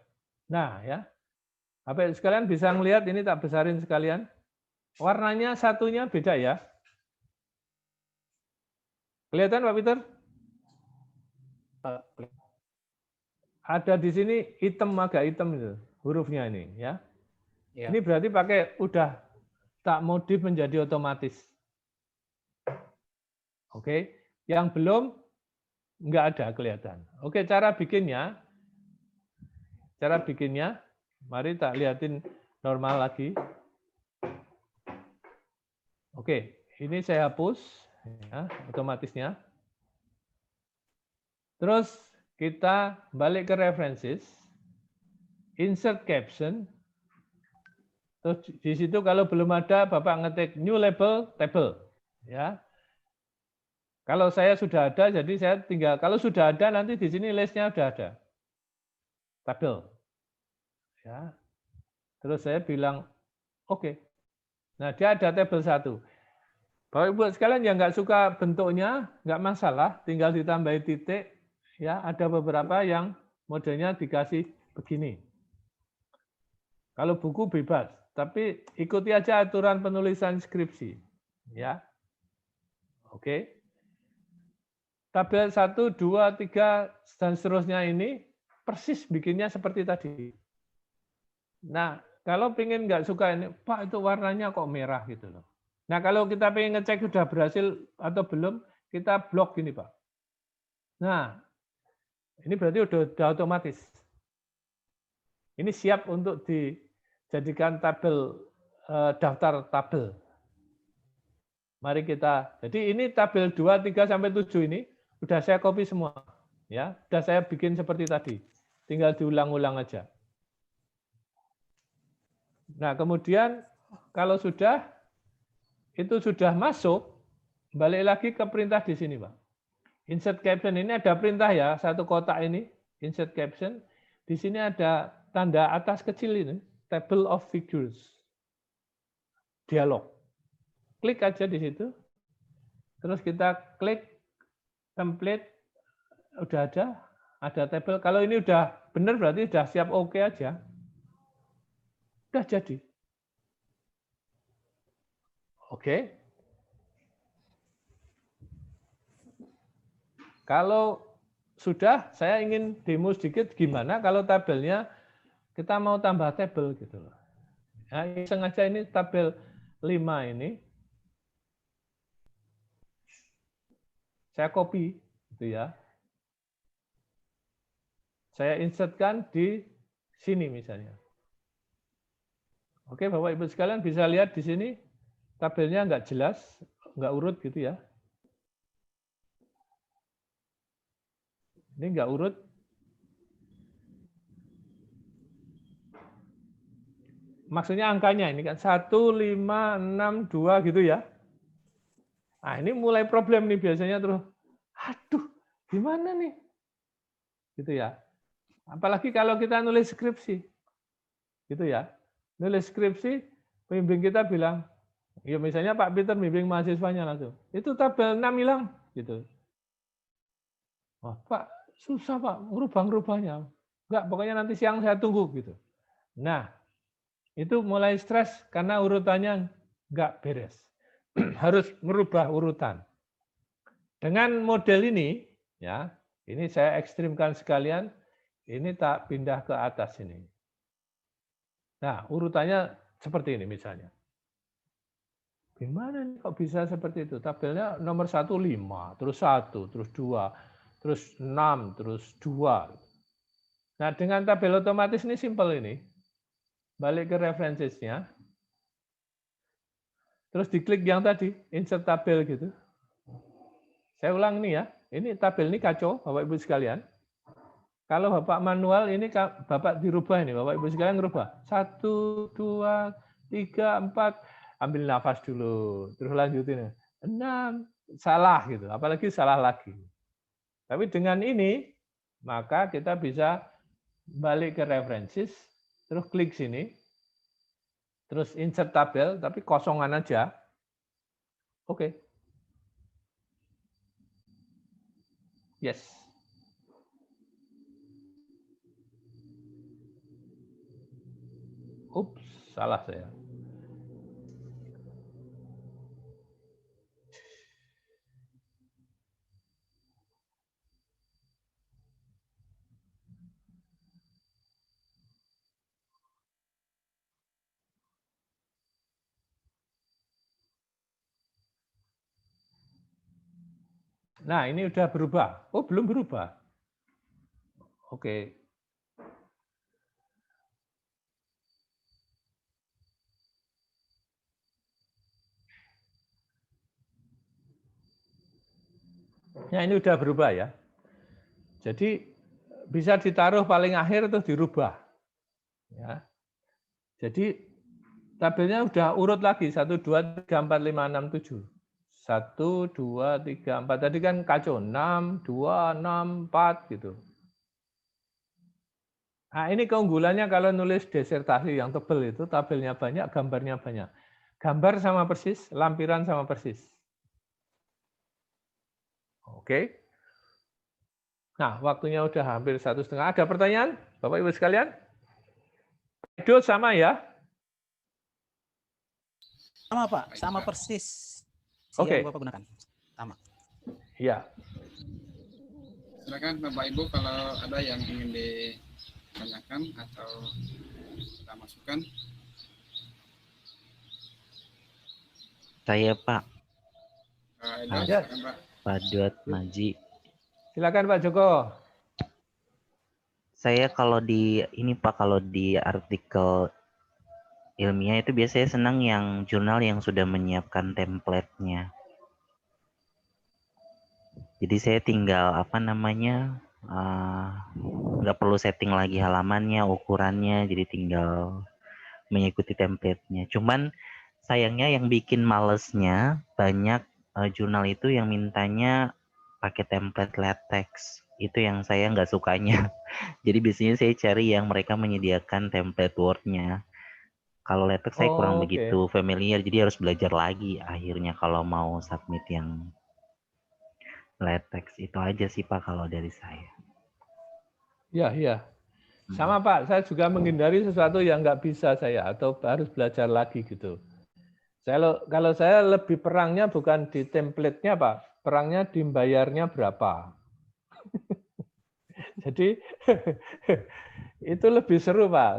Nah, ya. Bapak Ibu sekalian bisa melihat ini tak besarin sekalian. Warnanya satunya beda ya. Kelihatan Pak Peter? Ada di sini hitam, agak hitam itu hurufnya ini ya. Ya. Ini berarti pakai udah tak modif menjadi otomatis. Oke, yang belum nggak ada kelihatan. Oke, cara bikinnya mari tak lihatin normal lagi. Oke, ini saya hapus. Ya, otomatisnya. Terus kita balik ke references, insert caption. Terus di situ kalau belum ada, Bapak ngetik new label table, ya. Kalau saya sudah ada, jadi saya tinggal. Kalau sudah ada, nanti di sini listnya sudah ada, tabel. Ya. Terus saya bilang oke. Nah, dia ada tabel 1. Bapak Ibu sekalian yang nggak suka bentuknya, nggak masalah, tinggal ditambahi titik. Ya, ada beberapa yang modelnya dikasih begini. Kalau buku bebas, tapi ikuti aja aturan penulisan skripsi. Ya, oke. Tabel 1, 2, 3, dan seterusnya ini persis bikinnya seperti tadi. Nah, kalau pengen nggak suka ini, Pak itu warnanya kok merah gitu loh. Nah, kalau kita pengen ngecek sudah berhasil atau belum, kita blok gini, Pak. Nah, ini berarti udah otomatis. Ini siap untuk dijadikan tabel, daftar tabel. Mari kita, jadi ini tabel 2, 3, sampai 7 ini, udah saya copy semua. Ya, udah saya bikin seperti tadi. Tinggal diulang-ulang aja. Nah, kemudian kalau itu sudah masuk, balik lagi ke perintah di sini, Pak. Insert caption ini ada perintah ya, satu kotak ini, insert caption. Di sini ada tanda atas kecil ini, table of figures. Dialog. Klik aja di situ. Terus kita klik template, udah ada table. Kalau ini udah benar berarti udah siap oke aja. Udah jadi. Oke. Kalau sudah, saya ingin demo sedikit gimana kalau tabelnya kita mau tambah tabel gitu loh. Nah, sengaja ini tabel 5 ini saya copy gitu ya. Saya insertkan di sini misalnya. Oke, Bapak Ibu sekalian bisa lihat di sini tabelnya nggak jelas, nggak urut gitu ya. Ini nggak urut. Maksudnya angkanya ini kan 1, 5, 6, 2 gitu ya. Nah ini mulai problem nih biasanya terus. Aduh, gimana nih? Gitu ya. Apalagi kalau kita nulis skripsi. Gitu ya. Nulis skripsi, pembimbing kita bilang, ya misalnya Pak Peter bimbing mahasiswanya langsung, itu tabel 6 hilang. Gitu. Wah, Pak, susah Pak, ngerubah-ngerubahnya. Enggak, pokoknya nanti siang saya tunggu. Gitu. Nah, itu mulai stres karena urutannya nggak beres. Harus merubah urutan. Dengan model ini, ya, ini saya ekstrimkan sekalian, ini tak pindah ke atas ini. Nah, urutannya seperti ini misalnya. Gimana nih kok bisa seperti itu? Tabelnya nomor 1, 5, terus 1, terus 2, terus 6, terus 2. Nah, dengan tabel otomatis ini simpel ini. Balik ke referensinya, terus diklik yang tadi, insert tabel gitu. Saya ulang nih ya, ini tabel ini kacau, Bapak Ibu sekalian. Kalau Bapak manual, ini Bapak dirubah ini, Bapak Ibu sekalian ngerubah. 1, 2, 3, 4, ambil nafas dulu, terus lanjutin. 6, salah gitu, apalagi salah lagi. Tapi dengan ini, maka kita bisa balik ke references, terus klik sini, terus insert tabel, tapi kosongan aja. Oke. Yes. Ups, salah saya. Nah, ini udah berubah. Oh, belum berubah. Oke. Nah, ini udah berubah ya. Jadi bisa ditaruh paling akhir atau dirubah. Ya. Jadi tabelnya udah urut lagi 1, 2, 3, 4, 5, 6, 7. 1, 2, 3, 4. Tadi kan kacau. 6, 2, 6, 4 gitu. Nah, ini keunggulannya kalau nulis disertasi yang tebal itu tabelnya banyak, gambarnya banyak. Gambar sama persis, lampiran sama persis. Oke. Nah, waktunya udah hampir 1,5. Ada pertanyaan, Bapak Ibu sekalian? Edo sama ya? Sama Pak, sama persis. Oke. Yang Bapak gunakan. Sama. Iya. Silakan Bapak Ibu kalau ada yang ingin ditanyakan atau kita masukkan. Saya Pak. Edo, silakan Pak. Pak Duat Maji. Silakan Pak Joko. Saya kalau di ini Pak, kalau di artikel ilmiah itu biasanya senang yang jurnal yang sudah menyiapkan template-nya. Jadi saya tinggal nggak perlu setting lagi halamannya, ukurannya, jadi tinggal mengikuti template-nya. Cuman sayangnya yang bikin malesnya banyak jurnal itu yang mintanya pakai template LaTeX. Itu yang saya nggak sukanya. Jadi biasanya saya cari yang mereka menyediakan template Word-nya. Kalau LaTeX saya kurang begitu familiar, jadi harus belajar lagi akhirnya kalau mau submit yang LaTeX. Itu aja sih Pak kalau dari saya. Iya. Sama Pak, saya juga menghindari sesuatu yang nggak bisa saya atau harus belajar lagi gitu. Kalau saya lebih perangnya bukan di template-nya Pak, perangnya di bayarnya berapa. Jadi itu lebih seru, Pak.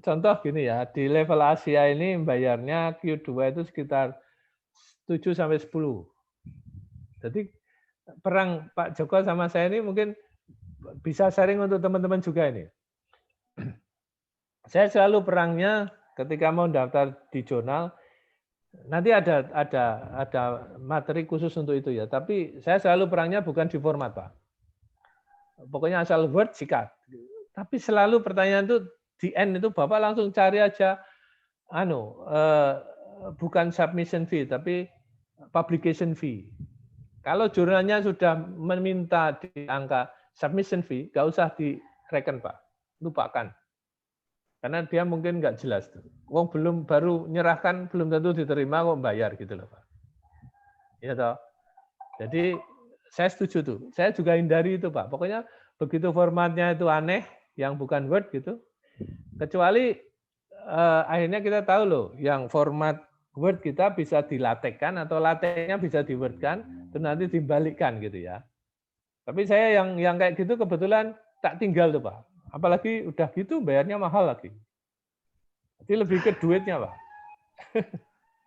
Contoh gini ya, di level Asia ini bayarnya Q2 itu sekitar 7 sampai 10. Jadi perang Pak Joko sama saya ini mungkin bisa sharing untuk teman-teman juga ini. Saya selalu perangnya ketika mau daftar di jurnal, nanti ada materi khusus untuk itu ya. Tapi saya selalu perangnya bukan di format, Pak. Pokoknya asal Word sikat. Tapi selalu pertanyaan itu di end itu Bapak langsung cari aja bukan submission fee tapi publication fee. Kalau jurnalnya sudah meminta di angka submission fee, nggak usah direken, Pak. Lupakan. Karena dia mungkin nggak jelas. Wong baru nyerahkan, belum tentu diterima kok bayar gitu loh, Pak. Iya toh. Jadi saya setuju tuh. Saya juga hindari itu, Pak. Pokoknya begitu formatnya itu aneh, yang bukan Word gitu. Kecuali akhirnya kita tahu loh, yang format Word kita bisa dilatekkan atau lateknya bisa di-Word-kan, terus nanti dibalikkan gitu ya. Tapi saya yang kayak gitu kebetulan tak tinggal tuh, Pak. Apalagi udah gitu bayarnya mahal lagi. Jadi lebih ke duitnya, Pak.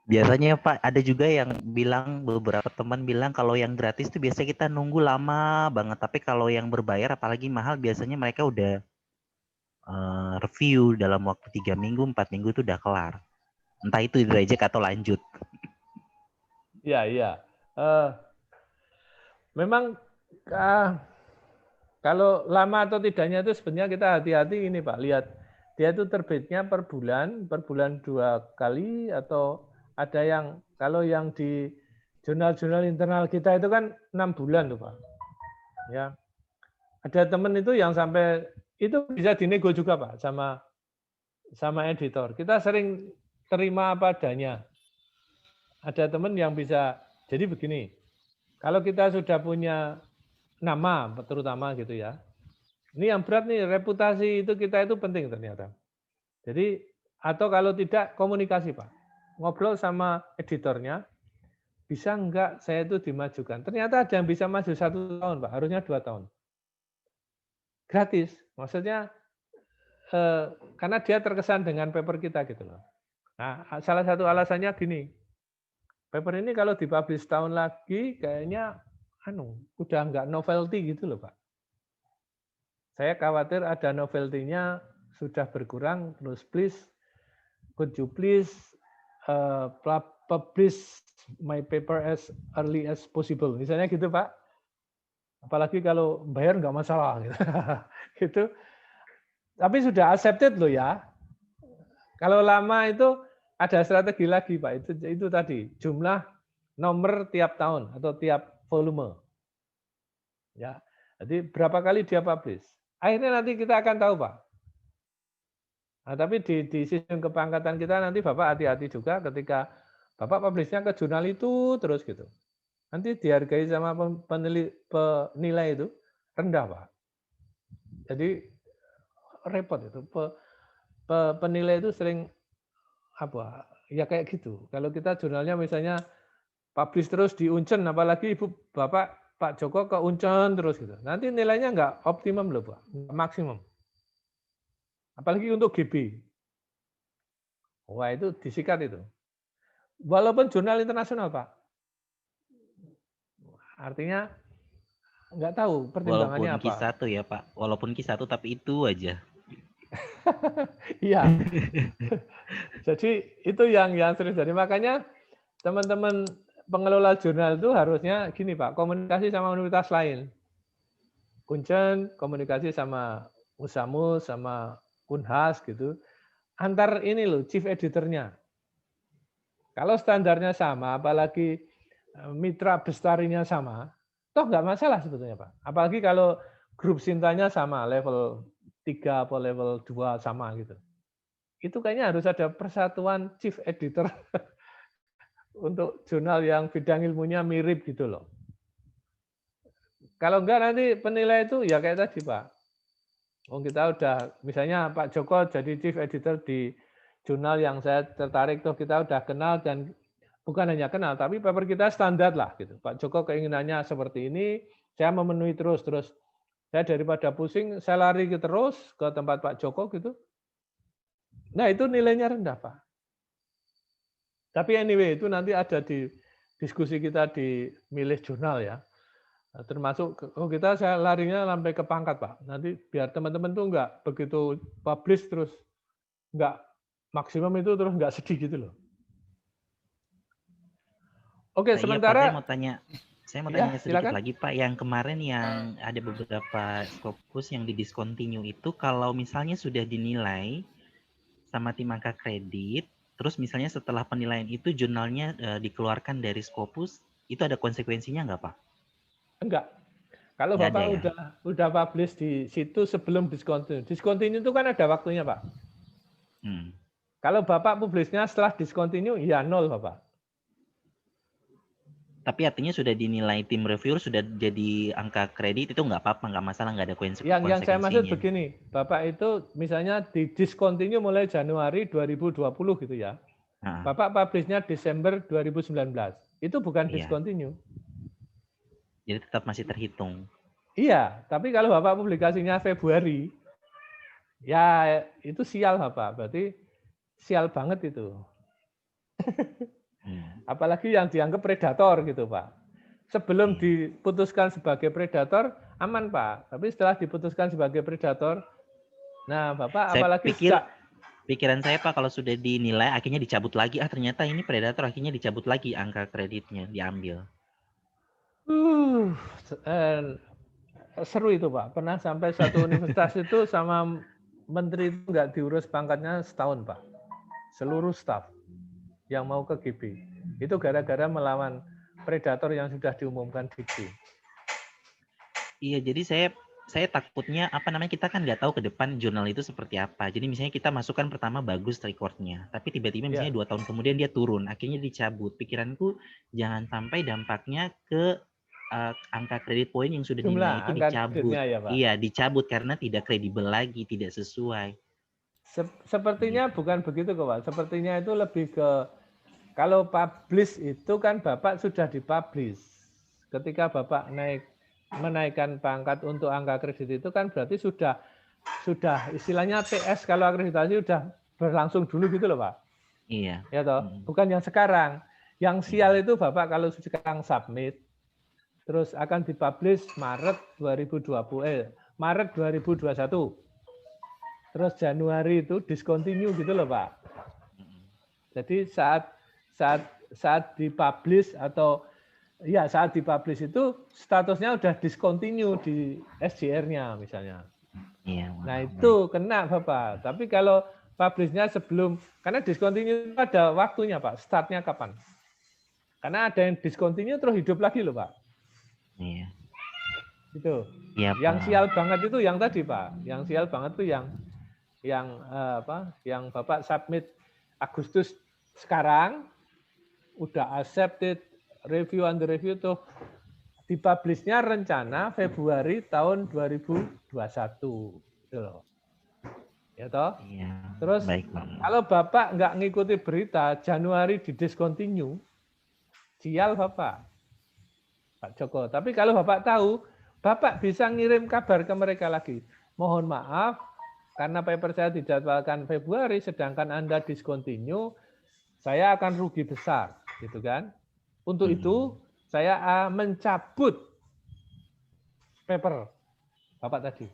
Biasanya Pak, ada juga yang bilang, beberapa teman bilang kalau yang gratis tuh biasanya kita nunggu lama banget. Tapi kalau yang berbayar apalagi mahal, biasanya mereka udah review dalam waktu 3 minggu, 4 minggu itu udah kelar. Entah itu direject atau lanjut. Iya. Memang kalau lama atau tidaknya itu sebenarnya kita hati-hati ini, Pak. Lihat, dia itu terbitnya per bulan 2 kali, atau ada yang, kalau yang di jurnal-jurnal internal kita itu kan 6 bulan tuh, Pak. Ya. Ada teman itu yang sampai, itu bisa dinego juga, Pak, sama editor. Kita sering terima apa adanya. Ada teman yang bisa, jadi begini, kalau kita sudah punya nama terutama gitu ya. Ini yang berat nih, reputasi itu kita itu penting ternyata. Jadi, atau kalau tidak komunikasi, Pak. Ngobrol sama editornya, bisa enggak saya itu dimajukan. Ternyata ada yang bisa maju 1 tahun, Pak. Harusnya 2 tahun. Gratis. Maksudnya, karena dia terkesan dengan paper kita gitu loh. Nah, salah satu alasannya gini, paper ini kalau dipublish tahun lagi, kayaknya udah enggak novelty gitu loh, Pak. Saya khawatir ada novelty-nya sudah berkurang, terus could you please publish my paper as early as possible. Misalnya gitu, Pak. Apalagi kalau bayar nggak masalah. Gitu. Tapi sudah accepted loh ya. Kalau lama itu ada strategi lagi, Pak. Itu tadi, jumlah nomor tiap tahun atau tiap volume. Ya. Jadi berapa kali dia publish. Akhirnya nanti kita akan tahu, Pak. Nah, tapi di sistem kepangkatan kita nanti Bapak hati-hati juga ketika Bapak publishnya ke jurnal itu terus gitu. Nanti dihargai sama penilai itu rendah, Pak. Jadi repot itu. Penilai itu sering ya kayak gitu. Kalau kita jurnalnya misalnya publish terus di Uncen, apalagi Pak Joko ke Uncen terus gitu. Nanti nilainya nggak optimum loh, Pak. Nggak maksimum. Apalagi untuk GB. Wah, itu disikat itu. Walaupun jurnal internasional, Pak. Artinya nggak tahu pertimbangannya Walaupun apa. Q1 ya Pak. Walaupun Q1 tapi itu aja. Iya. Jadi itu yang serius. Jadi makanya teman-teman pengelola jurnal itu harusnya gini, Pak, komunikasi sama universitas lain. Kuncen komunikasi sama Usamus, sama Unhas gitu. Antar ini loh, chief editornya. Kalau standarnya sama, apalagi mitra bestarinya sama, toh nggak masalah sebetulnya, Pak. Apalagi kalau grup Sintanya sama, level 3 atau level 2 sama gitu. Itu kayaknya harus ada persatuan chief editor untuk jurnal yang bidang ilmunya mirip gitu loh. Kalau enggak nanti penilai itu ya kayak tadi, Pak. Kita udah, misalnya Pak Joko jadi chief editor di jurnal yang saya tertarik, tuh kita udah kenal, dan bukan hanya kenal, tapi paper kita standar lah gitu. Pak Joko keinginannya seperti ini, Saya memenuhi terus saya daripada pusing, saya lari terus ke tempat Pak Joko gitu. Nah, itu nilainya rendah, Pak. Tapi anyway, itu nanti ada di diskusi kita di Milih Jurnal ya. Termasuk saya larinya sampai ke pangkat, Pak. Nanti biar teman-teman tuh nggak begitu publish terus nggak maksimum itu terus nggak sedih gitu loh. Oke, Iya, Pak, sementara saya mau Ya, tanya sedikit silakan. lagi, Pak. Yang kemarin yang ada beberapa Scopus yang didiscontinue itu kalau misalnya sudah dinilai sama tim angka kredit, terus misalnya setelah penilaian itu jurnalnya dikeluarkan dari Scopus, itu ada konsekuensinya nggak, Pak? Enggak. Kalau Nggak Bapak ada ya? udah publish di situ sebelum discontinue. Discontinue itu kan ada waktunya, Pak. Kalau Bapak publisnya setelah discontinue, ya nol, Bapak. Tapi artinya sudah dinilai tim reviewer, sudah jadi angka kredit, itu nggak apa-apa, nggak masalah, nggak ada konsekuensinya. Yang saya maksud begini, Bapak itu misalnya di discontinue mulai Januari 2020 gitu ya. Bapak publishnya Desember 2019. Itu bukan discontinue. Jadi tetap masih terhitung. Iya, tapi kalau Bapak publikasinya Februari, ya itu sial Bapak, berarti sial banget itu. Apalagi yang dianggap predator gitu Pak. Sebelum diputuskan sebagai predator, aman Pak. Tapi setelah diputuskan sebagai predator, nah Bapak apalagi pikiran saya Pak, kalau sudah dinilai akhirnya dicabut lagi, ternyata ini predator, akhirnya dicabut lagi angka kreditnya, diambil. Seru itu Pak. Pernah sampai satu universitas itu sama menteri itu nggak diurus pangkatnya setahun Pak. Seluruh staf yang mau ke GB. Itu gara-gara melawan predator yang sudah diumumkan GB. Iya, jadi saya takutnya kita kan nggak tahu ke depan jurnal itu seperti apa. Jadi misalnya kita masukkan pertama bagus recordnya, tapi tiba-tiba misalnya 2 tahun kemudian dia turun, akhirnya dicabut. Pikiranku jangan sampai dampaknya ke angka kredit poin yang sudah dinilai itu dicabut. Ya, Pak? Iya, dicabut karena tidak kredibel lagi, tidak sesuai. Sepertinya bukan begitu kok Pak. Sepertinya itu lebih ke kalau publish itu kan Bapak sudah dipublish. Ketika Bapak menaikkan pangkat untuk angka kredit itu kan berarti sudah istilahnya TS kalau akreditasi sudah berlangsung dulu gitu loh Pak. Iya. Ya toh, bukan yang sekarang. Yang sial itu Bapak kalau sekarang submit terus akan dipublish Maret 2021. Terus Januari itu discontinue gitu loh Pak. Jadi saat dipublish atau saat dipublish itu statusnya udah discontinue di SJR-nya misalnya. Iya. Nah itu kena Bapak. Tapi kalau publishnya sebelum, karena discontinue itu ada waktunya Pak. Startnya kapan? Karena ada yang discontinue terus hidup lagi loh Pak. Iya. Itu. Iya, yang Pak. sial banget itu yang tadi Pak. Yang sial banget itu yang Bapak submit Agustus sekarang udah accepted review under review tuh dipublishnya rencana Februari tahun 2021 gitu loh. Ya toh? Iya. Terus baik, Pak. Kalau Bapak nggak ngikuti berita Januari didiscontinue, sial Bapak. Pak Joko. Tapi kalau Bapak tahu, Bapak bisa ngirim kabar ke mereka lagi. Mohon maaf, karena paper saya dijadwalkan Februari, sedangkan Anda discontinue, saya akan rugi besar, gitu kan? Untuk itu, saya mencabut paper Bapak tadi.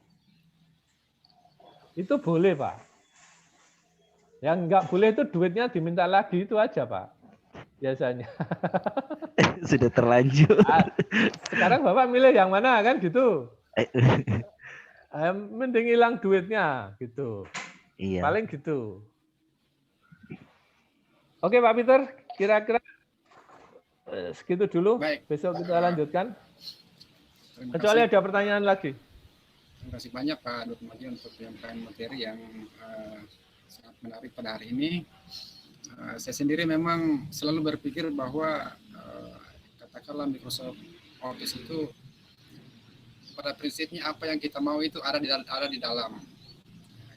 Itu boleh, Pak. Yang nggak boleh itu duitnya diminta lagi, itu aja, Pak. Biasanya. Sudah terlanjur. Sekarang Bapak milih yang mana, kan gitu. Mending hilang duitnya, gitu. Iya. Paling gitu. Oke Pak Peter, kira-kira segitu dulu. Baik. Besok kita lanjutkan. Kecuali ada pertanyaan lagi. Terima kasih banyak Pak Dr. Maji untuk penyampaian materi yang sangat menarik pada hari ini. Saya sendiri memang selalu berpikir bahwa katakanlah Microsoft Office itu pada prinsipnya apa yang kita mau itu ada di dalam.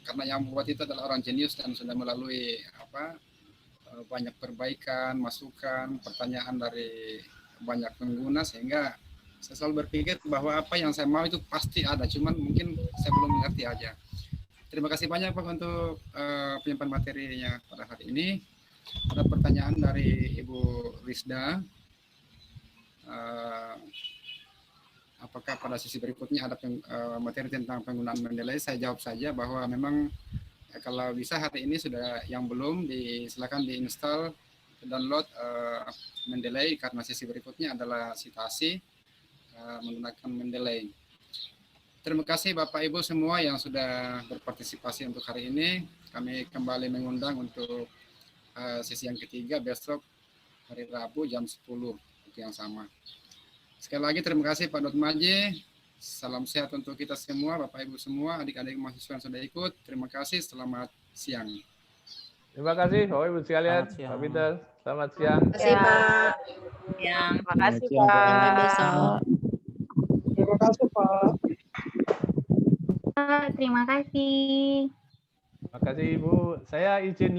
Karena yang membuat itu adalah orang jenius dan sudah melalui banyak perbaikan, masukan, pertanyaan dari banyak pengguna sehingga Saya selalu berpikir bahwa apa yang saya mau itu pasti ada, cuman mungkin saya belum mengerti aja. Terima kasih banyak Pak untuk penyampaian materinya pada hari ini. Ada pertanyaan dari Ibu Rizda. Apakah pada sesi berikutnya ada materi tentang penggunaan Mendeley? Saya jawab saja bahwa memang kalau bisa hari ini sudah, yang belum silakan diinstal, download Mendeley, karena sesi berikutnya adalah citasi menggunakan Mendeley. Terima kasih Bapak Ibu semua yang sudah berpartisipasi untuk hari ini. Kami kembali mengundang untuk sesi yang ketiga besok hari Rabu jam 10 waktu yang sama. Sekali lagi terima kasih Pak Dotmaji. Salam sehat untuk kita semua, Bapak Ibu semua, adik-adik mahasiswa yang sudah ikut. Terima kasih, selamat siang. Terima kasih Bapak Ibu sekalian, Selamat siang. Pak Peter. Selamat siang. Terima kasih Pak. Yang makasih Selamat siang, Pak. Sampai besok. Terima kasih, Pak. Terima kasih. Terima kasih Ibu. Saya izin